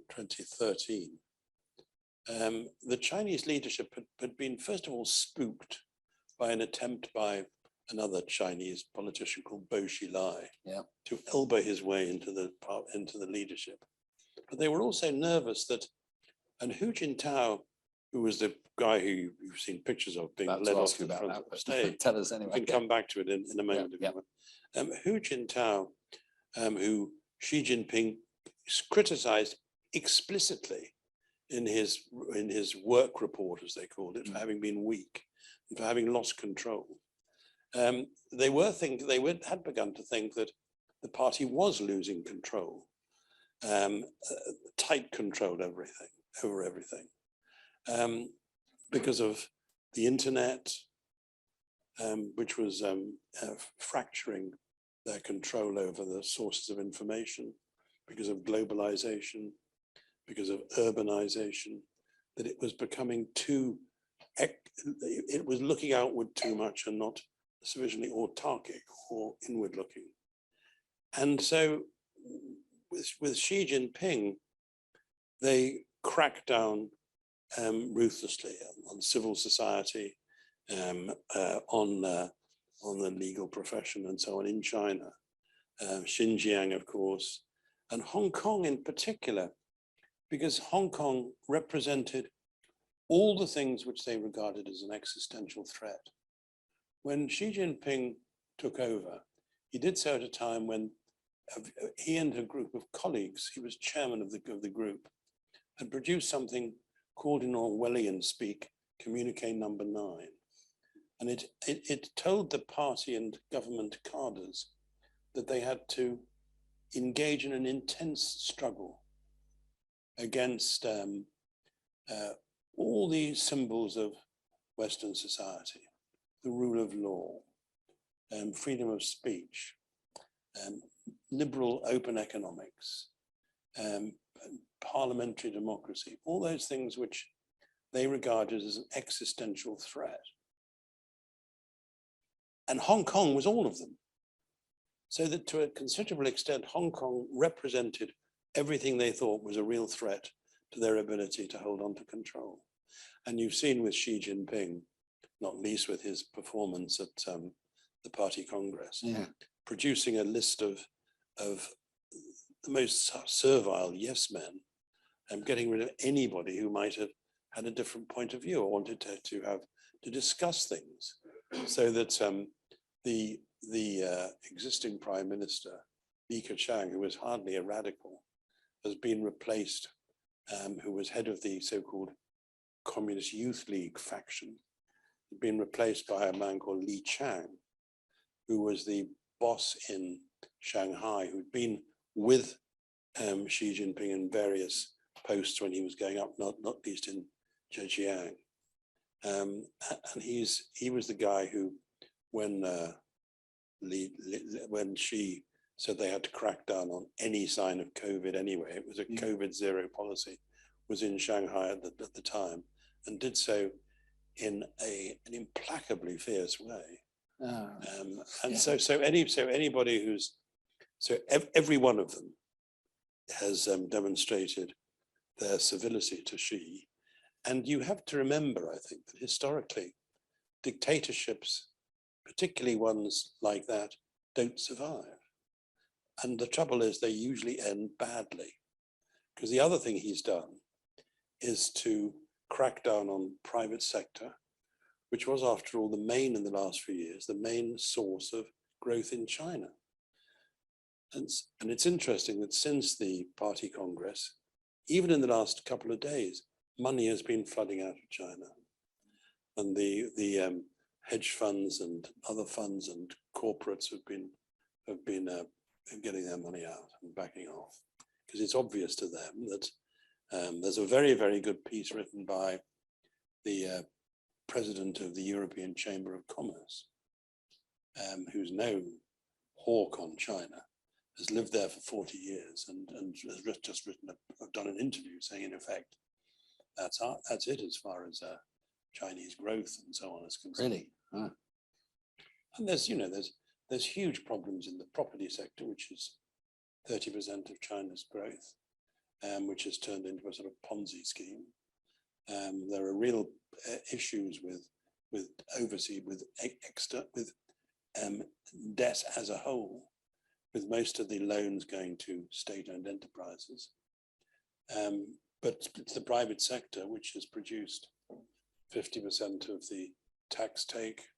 Speaker 2: 2013, the Chinese leadership had been, first of all, spooked by an attempt by another Chinese politician called Bo Xilai to elbow his way into the leadership. But they were also nervous that, and Hu Jintao, who was the guy who you've seen pictures of being led off the front of the stage.
Speaker 1: Tell us anyway.
Speaker 2: We can come back to it in a moment. Hu Jintao, who Xi Jinping criticized explicitly in his work report, as they called it, for having been weak and for having lost control. They had begun to think that the party was losing control, tight control over everything. Because of the internet, which was fracturing their control over the sources of information, because of globalization, because of urbanization, that it was becoming it was looking outward too much and not sufficiently autarkic or inward looking. And so with Xi Jinping, they cracked down ruthlessly on civil society, on the legal profession and so on in China, Xinjiang, of course, and Hong Kong in particular, because Hong Kong represented all the things which they regarded as an existential threat. When Xi Jinping took over, he did so at a time when he and a group of colleagues, he was chairman of the group, had produced something called in Orwellian speak, Communique Number 9. And it told the party and government cadres that they had to engage in an intense struggle against all the symbols of Western society, the rule of law, freedom of speech, liberal open economics, parliamentary democracy, all those things which they regarded as an existential threat. And Hong Kong was all of them. So that to a considerable extent, Hong Kong represented everything they thought was a real threat to their ability to hold on to control. And you've seen with Xi Jinping, not least with his performance at the party congress, producing a list of the most servile yes men, and getting rid of anybody who might have had a different point of view or wanted to discuss things, so that the existing Prime Minister, Li Keqiang, who was hardly a radical, has been replaced, who was head of the so-called Communist Youth League faction, had been replaced by a man called Li Chang, who was the boss in Shanghai, who'd been with Xi Jinping in various posts when he was going up, not least in Zhejiang. And he was the guy who, when Xi said they had to crack down on any sign of COVID anyway, it was a COVID zero policy, was in Shanghai at the time, and did so in an implacably fierce way, And so anybody who's every one of them has demonstrated their civility to Xi. And you have to remember, I think, that historically, dictatorships, particularly ones like that, don't survive. And the trouble is they usually end badly. Because the other thing he's done is to crack down on private sector, which was, after all, in the last few years, the main source of growth in China. And it's interesting that since the party congress, even in the last couple of days, money has been flooding out of China. And the hedge funds and other funds and corporates have been getting their money out and backing off. Because it's obvious to them that there's a very, very good piece written by the president of the European Chamber of Commerce, who's no hawk on China, has lived there for 40 years and has just done an interview saying, in effect, that's it as far as Chinese growth and so on is concerned.
Speaker 1: Really? Huh.
Speaker 2: And there's huge problems in the property sector, which is 30% of China's growth, which has turned into a sort of Ponzi scheme. There are real issues with overseas, with debt as a whole, with most of the loans going to state-owned enterprises. But it's the private sector which has produced 50% of the tax take,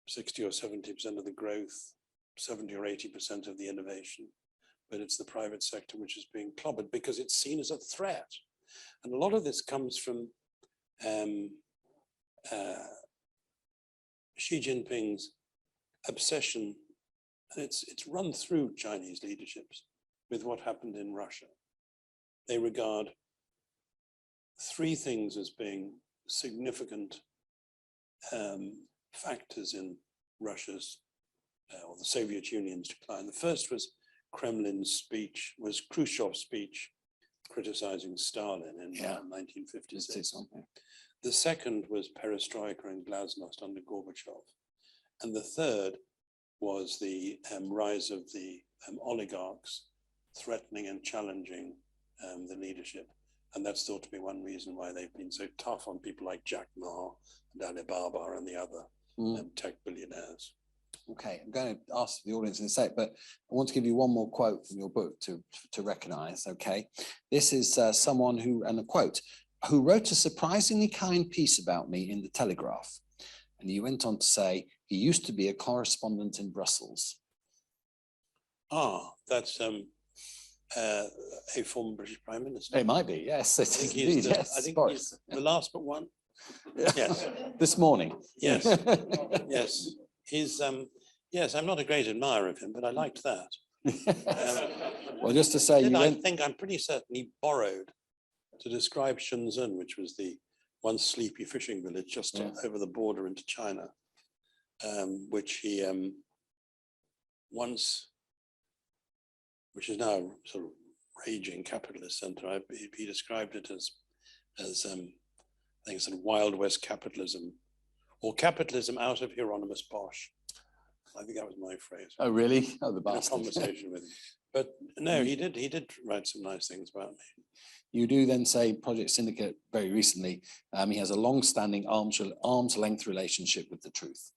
Speaker 2: 60 or 70% of the growth, 70 or 80% of the innovation. But it's the private sector which is being clobbered because it's seen as a threat. And a lot of this comes from Xi Jinping's obsession, and it's run through Chinese leaderships with what happened in Russia. They regard three things as being significant factors in Russia's or the Soviet Union's decline. The first was Khrushchev's speech criticizing Stalin in 1956. The second was perestroika and glasnost under Gorbachev. And the third was the rise of the oligarchs threatening and challenging the leadership. And that's thought to be one reason why they've been so tough on people like Jack Ma and Alibaba and the other tech billionaires.
Speaker 1: Okay, I'm going to ask the audience in a sec, but I want to give you one more quote from your book to recognize, okay? This is someone who, and a quote, who wrote a surprisingly kind piece about me in the Telegraph. And he went on to say, he used to be a correspondent in Brussels.
Speaker 2: Ah, that's a former British Prime Minister.
Speaker 1: It might be, yes. It is indeed, yes,
Speaker 2: I think
Speaker 1: Boris.
Speaker 2: he's the last but one. Yes.
Speaker 1: This morning.
Speaker 2: Yes, yes. He's, yes, I'm not a great admirer of him, but I liked that.
Speaker 1: Well, just to say,
Speaker 2: I'm pretty certain he borrowed to describe Shenzhen, which was the once sleepy fishing village just over the border into China, which he which is now a sort of raging capitalist center. He described it as I think sort of Wild West capitalism, or capitalism out of Hieronymus Bosch. I think that was my phrase.
Speaker 1: Oh, really? Oh, the bastard.
Speaker 2: In a conversation with him. But no, he did write some nice things about me.
Speaker 1: You do then say Project Syndicate very recently, he has a long-standing arm's length relationship with the truth.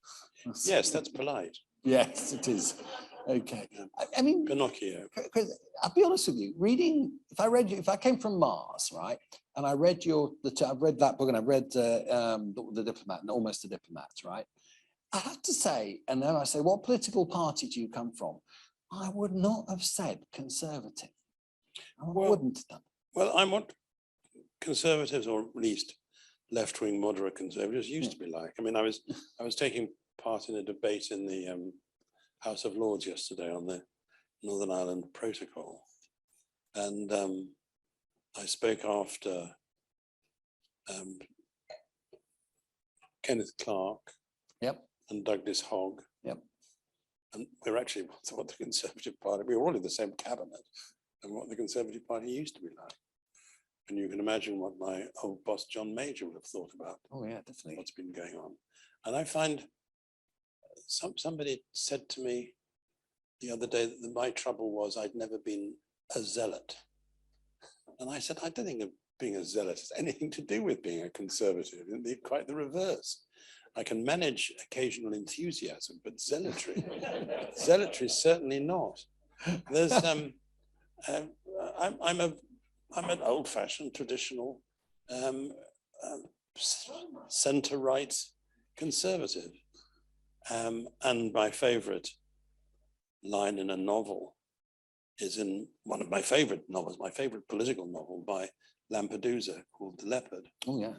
Speaker 2: Yes, that's polite.
Speaker 1: Yes, it is. Okay. I mean,
Speaker 2: Pinocchio.
Speaker 1: Because I'll be honest with you, reading, if I came from Mars, right, and I read I've read that book and I've read The Diplomat and Almost a Diplomat, right? I have to say, and then I say, what political party do you come from? I would not have said conservative. I wouldn't have done.
Speaker 2: Well, I'm what conservatives, or at least left-wing moderate conservatives, used to be like. I mean, I was taking part in a debate in the House of Lords yesterday on the Northern Ireland Protocol, and I spoke after Kenneth Clarke.
Speaker 1: Yep.
Speaker 2: And Douglas Hogg.
Speaker 1: Yep.
Speaker 2: And we're actually what the Conservative Party, we were all in the same cabinet, and what the Conservative Party used to be like. And you can imagine what my old boss, John Major, would have thought about
Speaker 1: oh, yeah, definitely.
Speaker 2: what's been going on. And I find somebody said to me the other day that my trouble was I'd never been a zealot. And I said, I don't think being a zealot has anything to do with being a conservative. Indeed, quite the reverse. I can manage occasional enthusiasm, but zealotry, zealotry certainly not. There's, I'm an old-fashioned, traditional, centre-right conservative. And my favorite line in a novel is in one of my favorite novels, my favorite political novel by Lampedusa called The Leopard.
Speaker 1: Oh, yeah.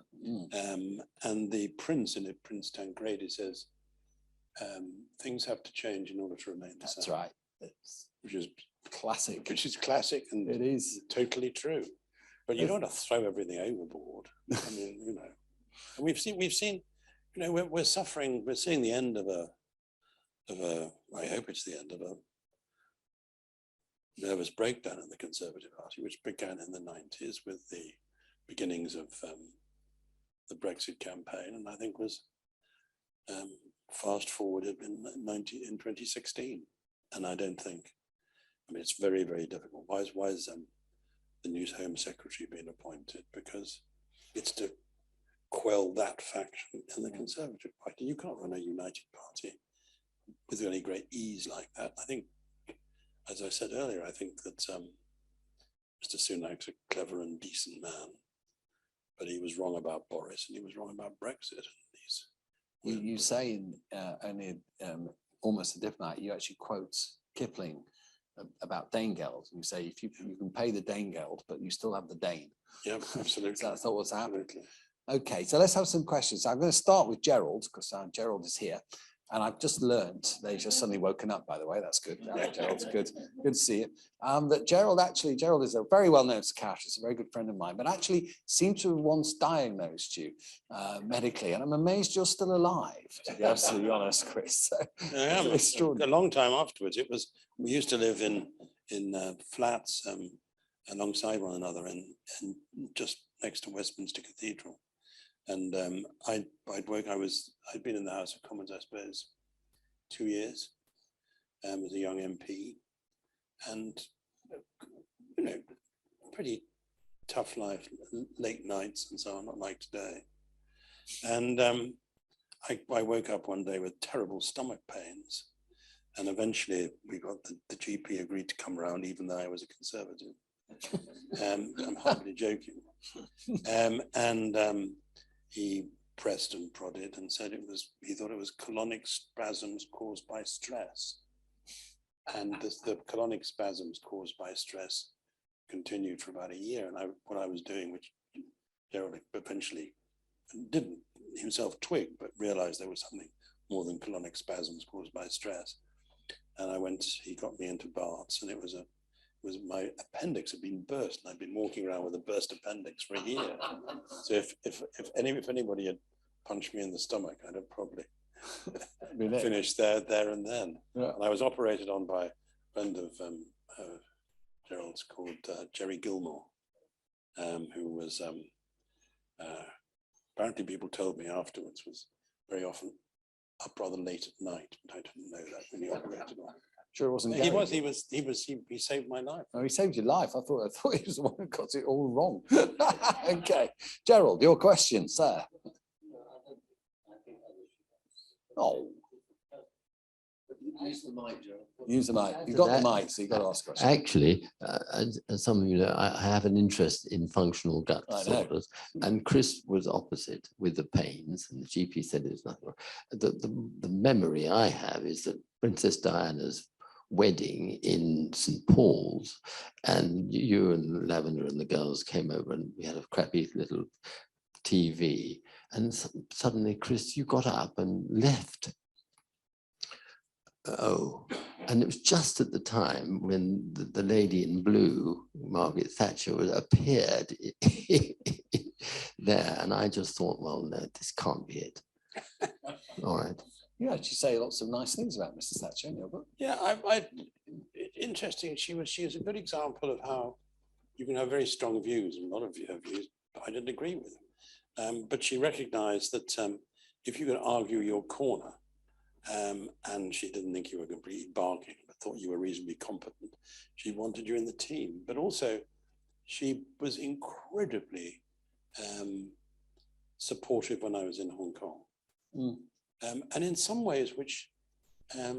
Speaker 2: And the prince in it, Prince Tancredi, says, things have to change in order to remain the same.
Speaker 1: That's right.
Speaker 2: Which is
Speaker 1: classic.
Speaker 2: Which is classic and
Speaker 1: it is
Speaker 2: totally true. But you don't have to throw everything overboard. I mean, you know, and we've seen, you know, we're suffering, we're seeing the end of a, I hope it's the end of a nervous breakdown in the Conservative Party, which began in the 90s with the beginnings of the Brexit campaign, and I think was fast forwarded in 2016. And I don't think, I mean, it's very, very difficult. Why is the new Home Secretary being appointed? Because it's to quell that faction in the Conservative Party. You can't run a united party with any great ease like that. I think, as I said earlier, I think that Mr. Sunak's a clever and decent man, but he was wrong about Boris and he was wrong about Brexit.
Speaker 1: You say in only Almost a Diplomat, you actually quote Kipling about Danegeld. You say if you can pay the Danegeld, but you still have the Dane.
Speaker 2: Yeah, absolutely.
Speaker 1: So that's not what's happening.
Speaker 2: Absolutely.
Speaker 1: Okay, so let's have some questions. I'm going to start with Gerald because Gerald is here. And I've just learned, they've just suddenly woken up, by the way, that's good. Gerald's good to see it. That Gerald is a very well-known psychiatrist, a very good friend of mine, but actually seemed to have once diagnosed you medically. And I'm amazed you're still alive, to be absolutely honest, Chris. So,
Speaker 2: I am. A long time afterwards, we used to live in flats alongside one another and just next to Westminster Cathedral. And I'd been in the House of Commons, I suppose, 2 years as a young MP, and you know, pretty tough life, late nights and so on, not like today. And I woke up one day with terrible stomach pains, and eventually we got the GP agreed to come around, even though I was a Conservative. I'm hardly joking. He pressed and prodded and said he thought it was colonic spasms caused by stress. And the colonic spasms caused by stress continued for about a year. And what I was doing, which Gerald eventually didn't himself twig, but realized there was something more than colonic spasms caused by stress. And he got me into Barts, and it was my appendix had been burst, and I'd been walking around with a burst appendix for a year. So if anybody had punched me in the stomach, I'd have probably finished there and then. Yeah. And I was operated on by a friend of Gerald's called Jerry Gilmore, who was apparently people told me afterwards was very often up rather late at night, but I didn't know that when he operated on.
Speaker 1: Sure, it wasn't.
Speaker 2: He saved my life.
Speaker 1: Oh, he saved your life. I thought he was the one who got it all wrong. Okay, Gerald, your question, sir. Oh.
Speaker 3: Use the mic, Gerald.
Speaker 1: Use the mic. You've got the mic, so you've got to ask questions.
Speaker 3: Actually, as some of you know, I have an interest in functional gut disorders, and Chris was opposite with the pains, and the GP said there's nothing wrong. The memory I have is that Princess Diana's wedding in St. Paul's, and you and Lavender and the girls came over, and we had a crappy little TV, and suddenly, Chris, you got up and left. Oh, and it was just at the time when the lady in blue, Margaret Thatcher, appeared there, and I just thought, well, no, this can't be it. All right.
Speaker 1: You actually say lots of nice things about Mrs. Thatcher in your book.
Speaker 2: Yeah, interesting. She is a good example of how you can have very strong views, and a lot of you have views I didn't agree with. But she recognised that if you can argue your corner, and she didn't think you were completely barking, but thought you were reasonably competent. She wanted you in the team, but also she was incredibly supportive when I was in Hong Kong. And in some ways, which, I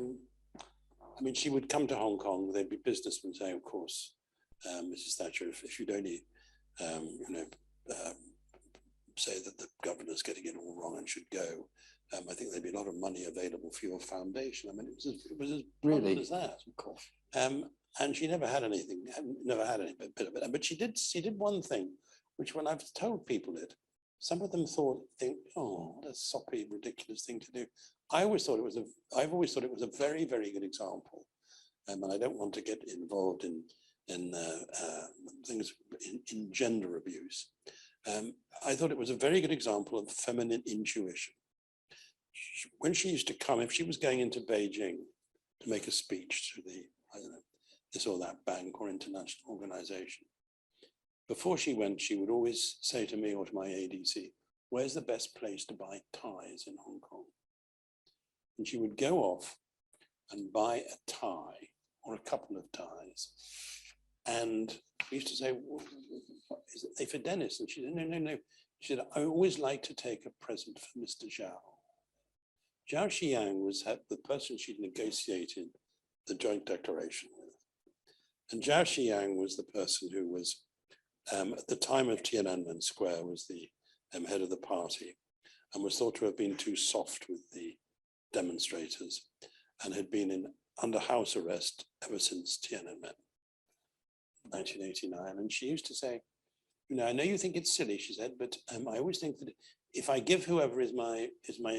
Speaker 2: mean, she would come to Hong Kong, there'd be businessmen saying, of course, Mrs. Thatcher, if you'd only, say that the governor's getting it all wrong and should go, I think there'd be a lot of money available for your foundation. I mean, it was as brilliant as that. Of course. And she never had anything, never had any bit of it. But she did one thing, which when I've told people it, some of them think, oh, what a soppy, ridiculous thing to do. I've always thought it was a very, very good example. And I don't want to get involved in things in gender abuse. I thought it was a very good example of feminine intuition. When she used to come, if she was going into Beijing to make a speech to the, I don't know, this or that bank or international organization, before she went, she would always say to me or to my ADC, where's the best place to buy ties in Hong Kong? And she would go off and buy a tie or a couple of ties. And we used to say, well, is it for Dennis? And she said, no. She said, I always like to take a present for Mr. Zhao. Zhao Xiang was the person she'd negotiated the joint declaration with. And Zhao Xiang was the person who was, at the time of Tiananmen Square, was the head of the party and was thought to have been too soft with the demonstrators and had been under house arrest ever since Tiananmen, 1989. And she used to say, I know you think it's silly, she said, but I always think that if I give whoever is my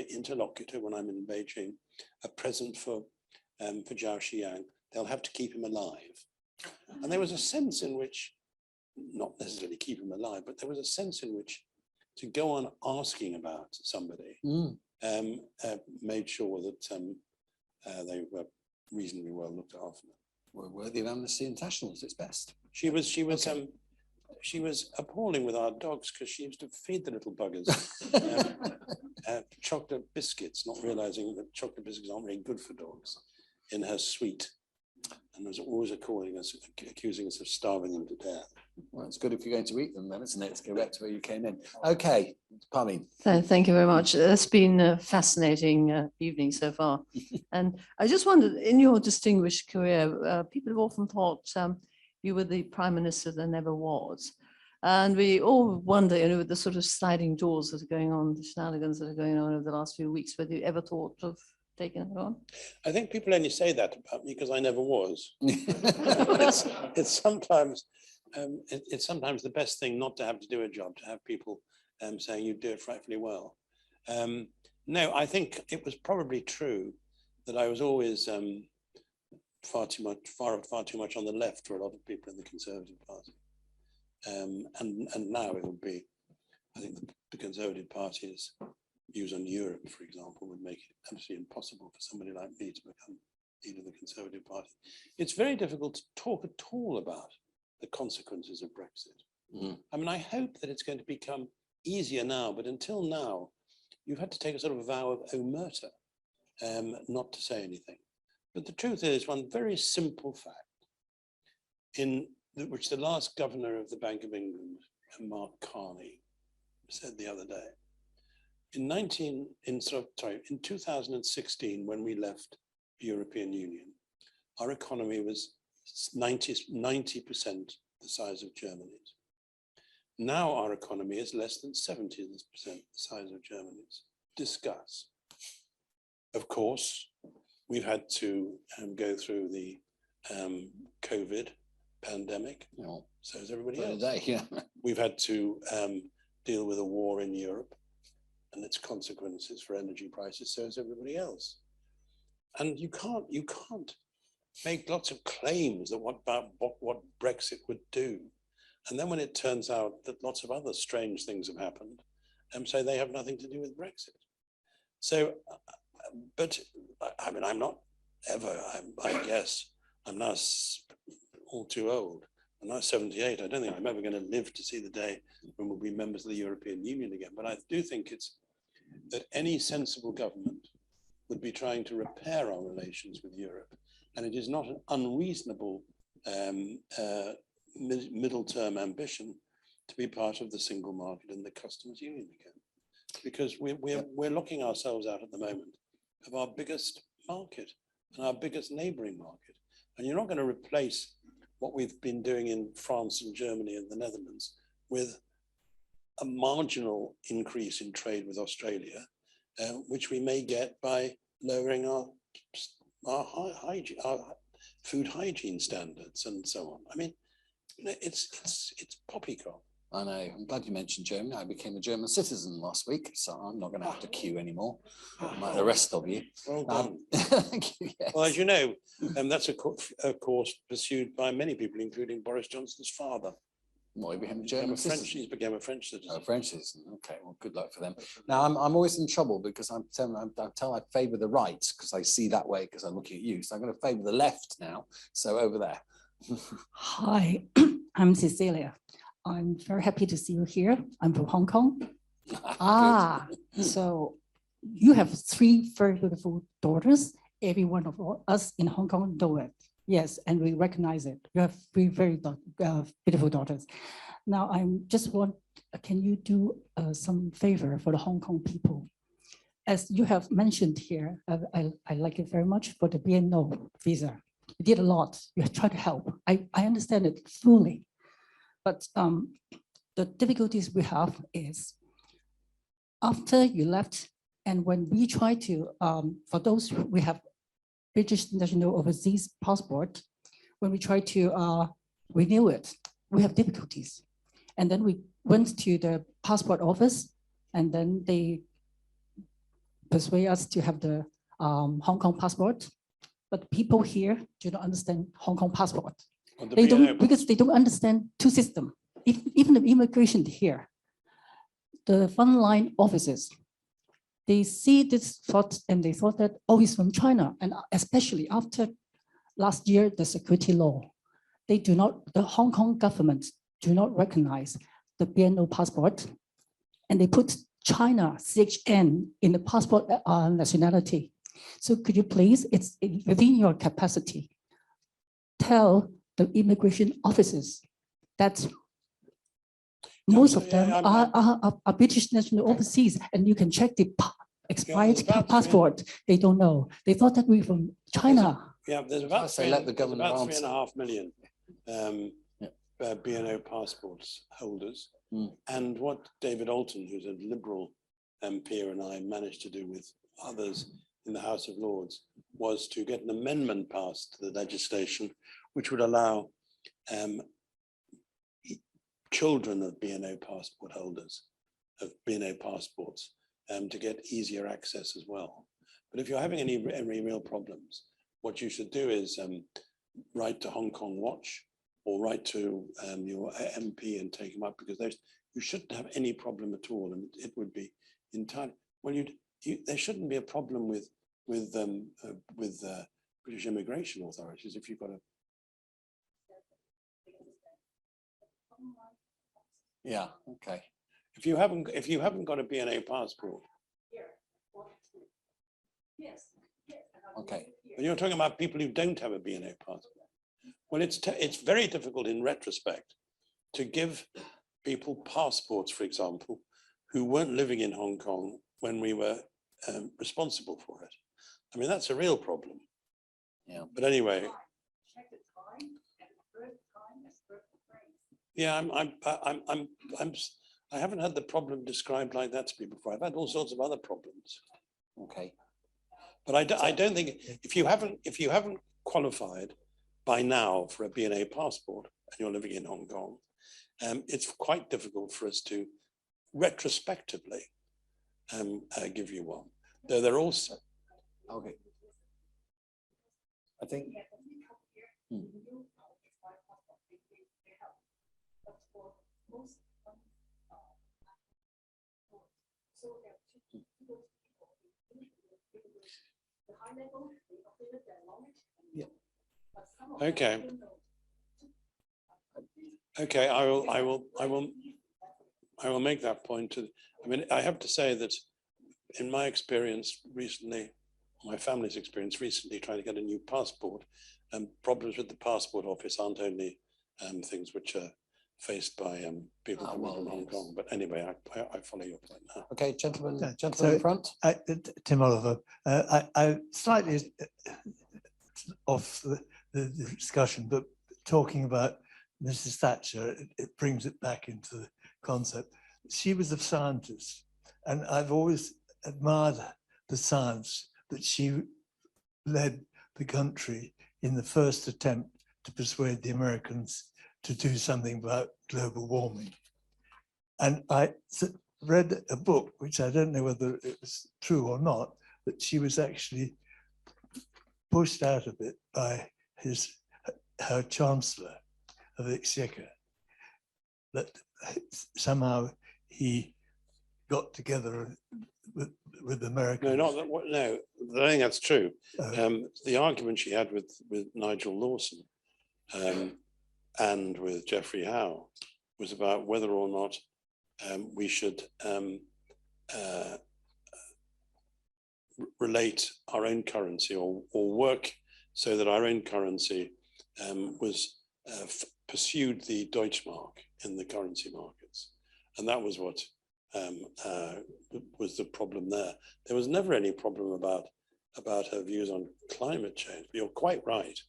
Speaker 2: interlocutor when I'm in Beijing a present for Zhao Xiang, they'll have to keep him alive. And there was a sense in which, not necessarily keep him alive, but there was a sense in which to go on asking about somebody made sure that they were reasonably well looked after.
Speaker 1: We're worthy of Amnesty International at its best.
Speaker 2: She was appalling with our dogs because she used to feed the little buggers chocolate biscuits, not realizing that chocolate biscuits aren't very good for dogs, in her suite, and was always accusing us of starving them to death.
Speaker 1: Well, it's good if you're going to eat them then, isn't it? To go back to where you came in. Okay, Parmeen.
Speaker 4: Thank you very much. It's been a fascinating evening so far. And I just wondered, in your distinguished career, people have often thought you were the Prime Minister that never was. And we all wonder, with the sort of sliding doors that are going on, the shenanigans that are going on over the last few weeks, whether you ever thought of taking it on?
Speaker 2: I think people only say that about me because I never was. It's sometimes the best thing not to have to do a job, to have people saying you do it frightfully well. No, I think it was probably true that I was always far too much on the left for a lot of people in the Conservative Party. And now it would be, I think the Conservative Party's views on Europe, for example, would make it absolutely impossible for somebody like me to become leader of the Conservative Party. It's very difficult to talk at all about the consequences of Brexit. I mean, I hope that it's going to become easier now, but until now, you've had to take a sort of vow of omerta, not to say anything. But the truth is, one very simple fact, which the last governor of the Bank of England, Mark Carney, said the other day. In 2016, when we left the European Union, our economy was 90% the size of Germany's. Now our economy is less than 70% the size of Germany's. Discuss. Of course, we've had to go through the COVID pandemic. So has everybody else. We've had to deal with a war in Europe and its consequences for energy prices. So has everybody else. And you can't make lots of claims that what Brexit would do. And then when it turns out that lots of other strange things have happened, say they have nothing to do with Brexit. So, but I mean, I'm not ever, I guess, I'm now all too old. I'm now 78. I don't think I'm ever going to live to see the day when we'll be members of the European Union again. But I do think it's that any sensible government would be trying to repair our relations with Europe. And it is not an unreasonable middle-term ambition to be part of the single market and the customs union again. Because we're looking ourselves out at the moment of our biggest market and our biggest neighboring market. And you're not going to replace what we've been doing in France and Germany and the Netherlands with a marginal increase in trade with Australia, which we may get by lowering our food hygiene standards and so on. I mean, it's poppycock.
Speaker 1: I know. I'm glad you mentioned Germany. I became a German citizen last week, so I'm not going to have to queue anymore, like the rest of you.
Speaker 2: Well done.
Speaker 1: Thank you. Yes.
Speaker 2: Well, as you know, that's a course pursued by many people, including Boris Johnson's father.
Speaker 1: Well, he became a German citizen.
Speaker 2: He became a French citizen.
Speaker 1: Oh, French citizen. Okay, well, good luck for them. Now, I'm always in trouble because I favour the right because I see that way because I'm looking at you. So I'm going to favour the left now. So over there.
Speaker 5: Hi, I'm Cecilia. I'm very happy to see you here. I'm from Hong Kong. So you have 3 very beautiful daughters. Every one of us in Hong Kong know it. Yes, and we recognize it. You have 3 very beautiful daughters. Now, can you do some favor for the Hong Kong people? As you have mentioned here, I like it very much for the BNO visa. You did a lot. You tried to help. I understand it fully. But the difficulties we have is after you left, and when we try to, for those who we have British national overseas passport, when we try to renew it, we have difficulties. And then we went to the passport office, and then they persuade us to have the Hong Kong passport. But people here do not understand Hong Kong passport. They don't, because they don't understand 2 systems. Even the immigration here, the frontline officers, they see this thought and they thought that, oh, he's from China. And especially after last year, the security law, the Hong Kong government do not recognize the BNO passport, and they put China, CHN, in the passport nationality. So could you please, it's within your capacity, tell the immigration officers that most of them are British national overseas, and you can check the expired passport. They don't know. They thought that we're from China.
Speaker 2: There's about,
Speaker 1: let the governor
Speaker 2: about
Speaker 1: answer.
Speaker 2: 3.5 million BNO passports holders. And what David Alton, who's a Liberal MP, and I managed to do with others in the House of Lords was to get an amendment passed to the legislation which would allow children of BNO passport holders, of BNO passports, to get easier access as well. But if you're having any real problems, what you should do is write to Hong Kong Watch or write to your MP and take them up, because you shouldn't have any problem at all, and it would be entirely, well, there shouldn't be a problem with British immigration authorities if you've got a.
Speaker 1: Yeah. Okay.
Speaker 2: If you haven't got a BNA passport.
Speaker 1: Okay.
Speaker 2: When you're talking about people who don't have a BNA passport, well, it's very difficult in retrospect to give people passports, for example, who weren't living in Hong Kong when we were responsible for it. I mean, that's a real problem.
Speaker 1: Yeah.
Speaker 2: But anyway. Yeah, I haven't had the problem described like that to me before. I've had all sorts of other problems.
Speaker 1: Okay.
Speaker 2: But I don't think if you haven't qualified by now for a BNA passport and you're living in Hong Kong, it's quite difficult for us to retrospectively give you one. Though they're also.
Speaker 1: Okay. I think. Yeah.
Speaker 2: Okay. Okay, I will make that point to. I mean, I have to say that in my experience recently, my family's experience recently trying to get a new passport, and problems with the passport office aren't only things which are faced by people coming from Hong Kong. But anyway, I follow your point now.
Speaker 1: Okay, gentlemen,
Speaker 6: Yeah,
Speaker 1: gentlemen in
Speaker 6: so
Speaker 1: front.
Speaker 6: Tim Oliver, I slightly off the discussion, but talking about Mrs. Thatcher, it brings it back into the concept. She was a scientist, and I've always admired the science that she led the country in the first attempt to persuade the Americans to do something about global warming. And I read a book, which I don't know whether it was true or not, that she was actually pushed out of it by her Chancellor of the Exchequer, that somehow he got together with the Americans.
Speaker 2: No, not that. No, I think that's true.
Speaker 6: Uh,
Speaker 2: The argument she had with Nigel Lawson and with Geoffrey Howe was about whether or not we should relate our own currency or work so that our own currency pursued the Deutschmark in the currency markets. And that was what was the problem there. There was never any problem about her views on climate change. But you're quite right.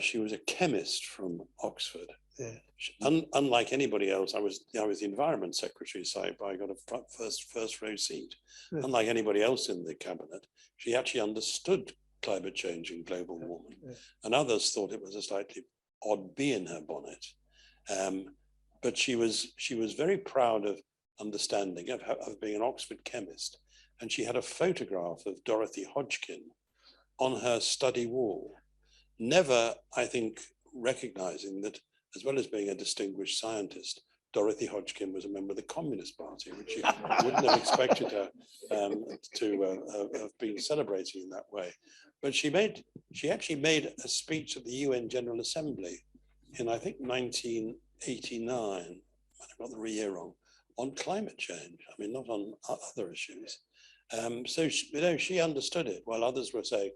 Speaker 2: She was a chemist from Oxford.
Speaker 6: Yeah.
Speaker 2: Unlike anybody else, I was the environment secretary, so I got a first row seat.
Speaker 6: Yeah.
Speaker 2: Unlike anybody else in the cabinet, she actually understood climate change and global warming, and others thought it was a slightly odd bee in her bonnet. But she was very proud of understanding of being an Oxford chemist, and she had a photograph of Dorothy Hodgkin on her study wall. Never, I think, recognizing that, as well as being a distinguished scientist, Dorothy Hodgkin was a member of the Communist Party, which you wouldn't have expected her to have been celebrating in that way. But she actually made a speech at the UN General Assembly in, I think, 1989, I got the year wrong, on climate change. I mean, not on other issues. So she understood it, while others were saying,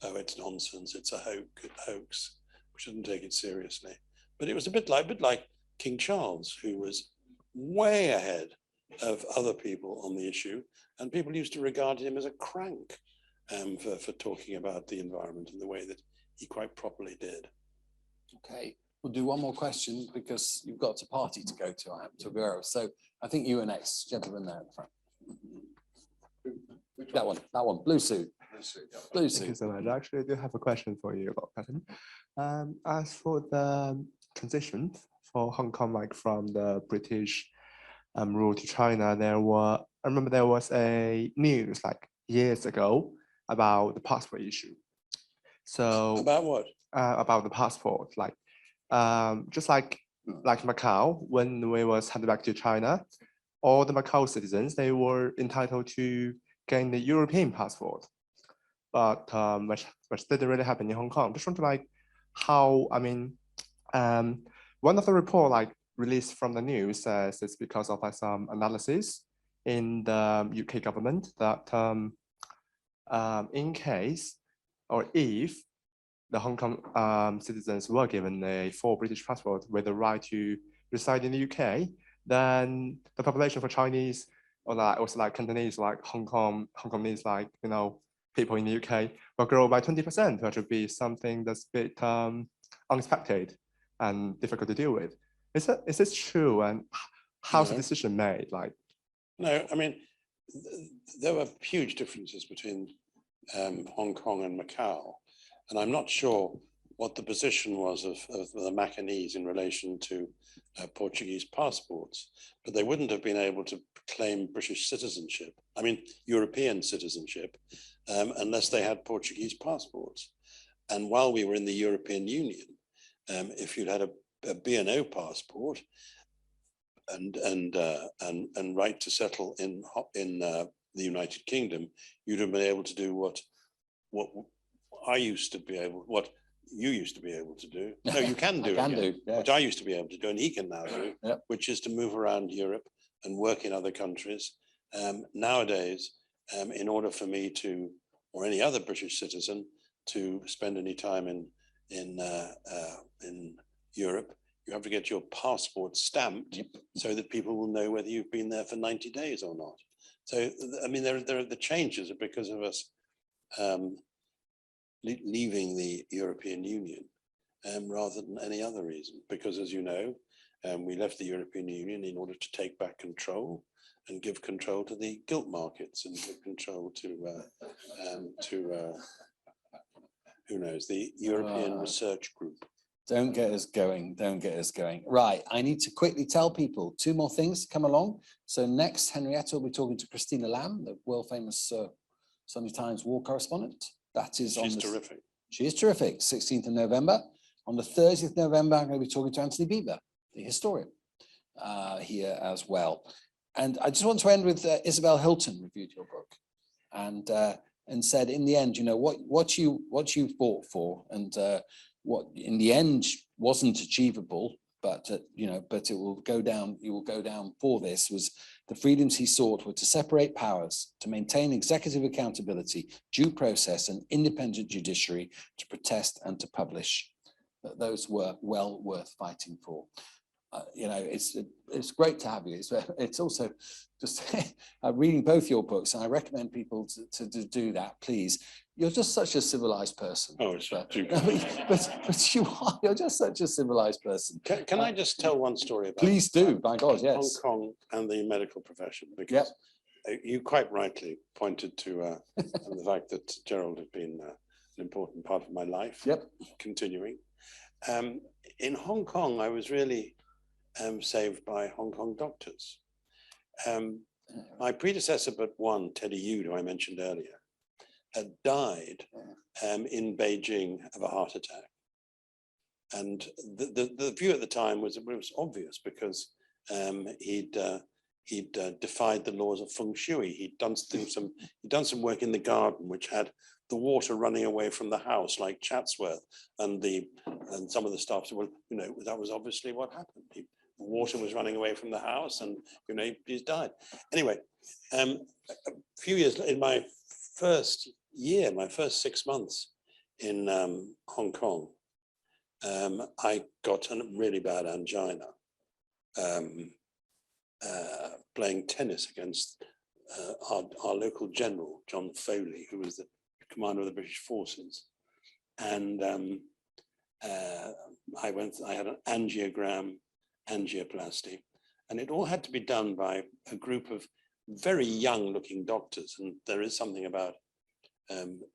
Speaker 2: "Oh, it's nonsense. It's a hoax. We shouldn't take it seriously." But it was a bit like King Charles, who was way ahead of other people on the issue, and people used to regard him as a crank for talking about the environment in the way that he quite properly did.
Speaker 1: Okay, we'll do one more question because you've got a party to go to. I have to go. So I think you are next, gentleman there in the front. That one, blue suit. Blue
Speaker 7: Thank you
Speaker 1: suit.
Speaker 7: so much. Actually, I do have a question for you about pattern. As for the transition for Hong Kong, like from the British rule to China, I remember there was a news like years ago about the passport issue. So
Speaker 2: About what?
Speaker 7: about the passport, like just like Macau, when we was handed back to China, all the Macau citizens, they were entitled to gain the European passport. But which didn't really happen in Hong Kong. Just want to like how, I mean, one of the report like released from the news says it's because of like some analysis in the UK government that in case or if the Hong Kong citizens were given a full British passport with the right to reside in the UK, then the population for Chinese or like also like Cantonese, like Hongkongese, like, you know, people in the UK will grow by 20%, which would be something that's a bit unexpected and difficult to deal with. Is this true? And how's the decision made? Like,
Speaker 2: No, I mean, there were huge differences between Hong Kong and Macau, and I'm not sure what the position was of the Macanese in relation to Portuguese passports, but they wouldn't have been able to claim British citizenship, I mean, European citizenship, unless they had Portuguese passports. And while we were in the European Union, if you'd had a B&O passport and right to settle in the United Kingdom, you'd have been able to do what you used to be able to do. No, you can do it,
Speaker 1: yes.
Speaker 2: which I used to be able to do, and he can now do,
Speaker 1: Yep.
Speaker 2: which is to move around Europe and work in other countries. Nowadays, in order for me to or any other British citizen to spend any time in Europe, you have to get your passport stamped so that people will know whether you've been there for 90 days or not. So, I mean, the changes are because of us leaving the European Union rather than any other reason. Because as you know, we left the European Union in order to take back control and give control to the gilt markets and give control to who knows, the European Research Group.
Speaker 1: Don't get us going, don't get us going. Right, I need to quickly tell people 2 more things to come along. So next, Henrietta will be talking to Christina Lamb, the world famous Sunday Times war correspondent. That is
Speaker 2: She's terrific.
Speaker 1: She is terrific, 16th of November. On the 30th of November, I'm going to be talking to Anthony Beever, the historian, here as well. And I just want to end with Isabel Hilton reviewed your book and said, in the end, you know, what you fought for and what in the end wasn't achievable, but you know, but it will go down. You will go down for this. Was the freedoms he sought were to separate powers, to maintain executive accountability, due process, and independent judiciary, to protest and to publish. Those were well worth fighting for. You know, it's great to have you. It's also just reading both your books, and I recommend people to do that, please. You're just such a civilized person.
Speaker 2: Oh, it's
Speaker 1: but you are. You're just such a civilized person.
Speaker 2: Can I just tell one story about?
Speaker 1: Please do. My God, yes.
Speaker 2: Hong Kong and the medical profession, because you quite rightly pointed to the fact that Gerald had been an important part of my life.
Speaker 1: Yep.
Speaker 2: Continuing. In Hong Kong, I was really saved by Hong Kong doctors. My predecessor but one, Teddy Yu, who I mentioned earlier, had died in Beijing of a heart attack. And the view at the time was, it was obvious because he'd defied the laws of feng shui. He'd done some work in the garden, which had the water running away from the house, like Chatsworth, and some of the staff said, well, you know, that was obviously what happened. The water was running away from the house, and you know, he's died. Anyway, a few years in my first 6 months in Hong Kong, I got a really bad angina playing tennis against our local general, John Foley, who was the commander of the British forces. And I had an angioplasty, and it all had to be done by a group of very young looking doctors. And there is something about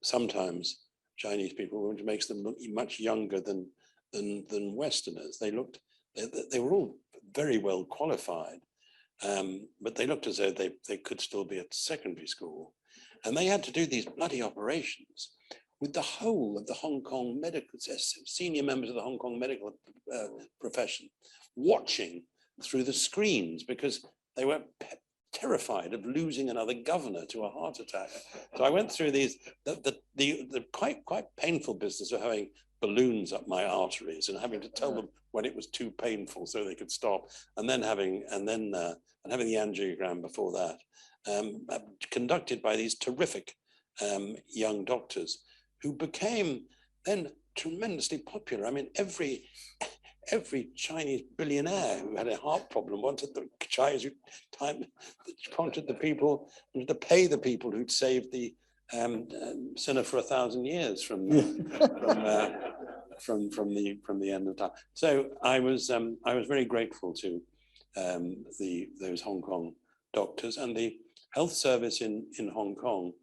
Speaker 2: sometimes Chinese people, which makes them look much younger than Westerners. They were all very well qualified, but they looked as though they could still be at secondary school. And they had to do these bloody operations with the whole of the Hong Kong medical, senior members of the Hong Kong medical profession, watching through the screens because they were terrified of losing another governor to a heart attack. So I went through the quite painful business of having balloons up my arteries and having to tell them when it was too painful so they could stop, and then having the angiogram before that, conducted by these terrific young doctors who became then tremendously popular. I mean, every Chinese billionaire who had a heart problem wanted the people to pay the people who'd saved the sinner for 1,000 years from the end of time. So I was very grateful to those Hong Kong doctors and the health service in Hong Kong.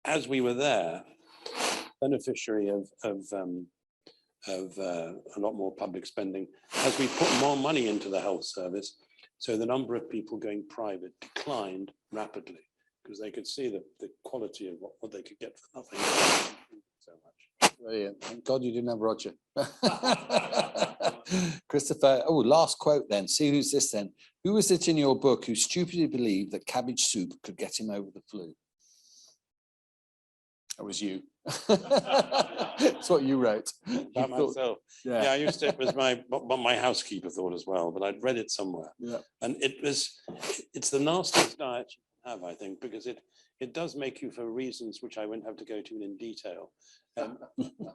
Speaker 2: As we were there, beneficiary of a lot more public spending, as we put more money into the health service, so the number of people going private declined rapidly because they could see the quality of what they could get for nothing. So much.
Speaker 1: Brilliant. Thank God you didn't have Roger. Christopher, last quote then. See who's this then. Who was it in your book who stupidly believed that cabbage soup could get him over the flu? That was you. That's what you wrote.
Speaker 2: About myself. Yeah, I used to, it was what my housekeeper thought as well, but I'd read it somewhere.
Speaker 1: Yeah.
Speaker 2: And it's the nastiest diet have, I think, because it does make you, for reasons which I won't have to go to in detail,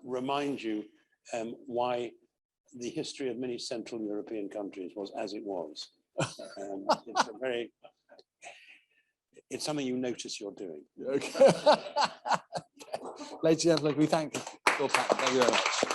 Speaker 2: remind you why the history of many Central European countries was as it was. It's something you notice you're doing.
Speaker 1: Okay. Ladies and gentlemen, we thank you. Thank you very much.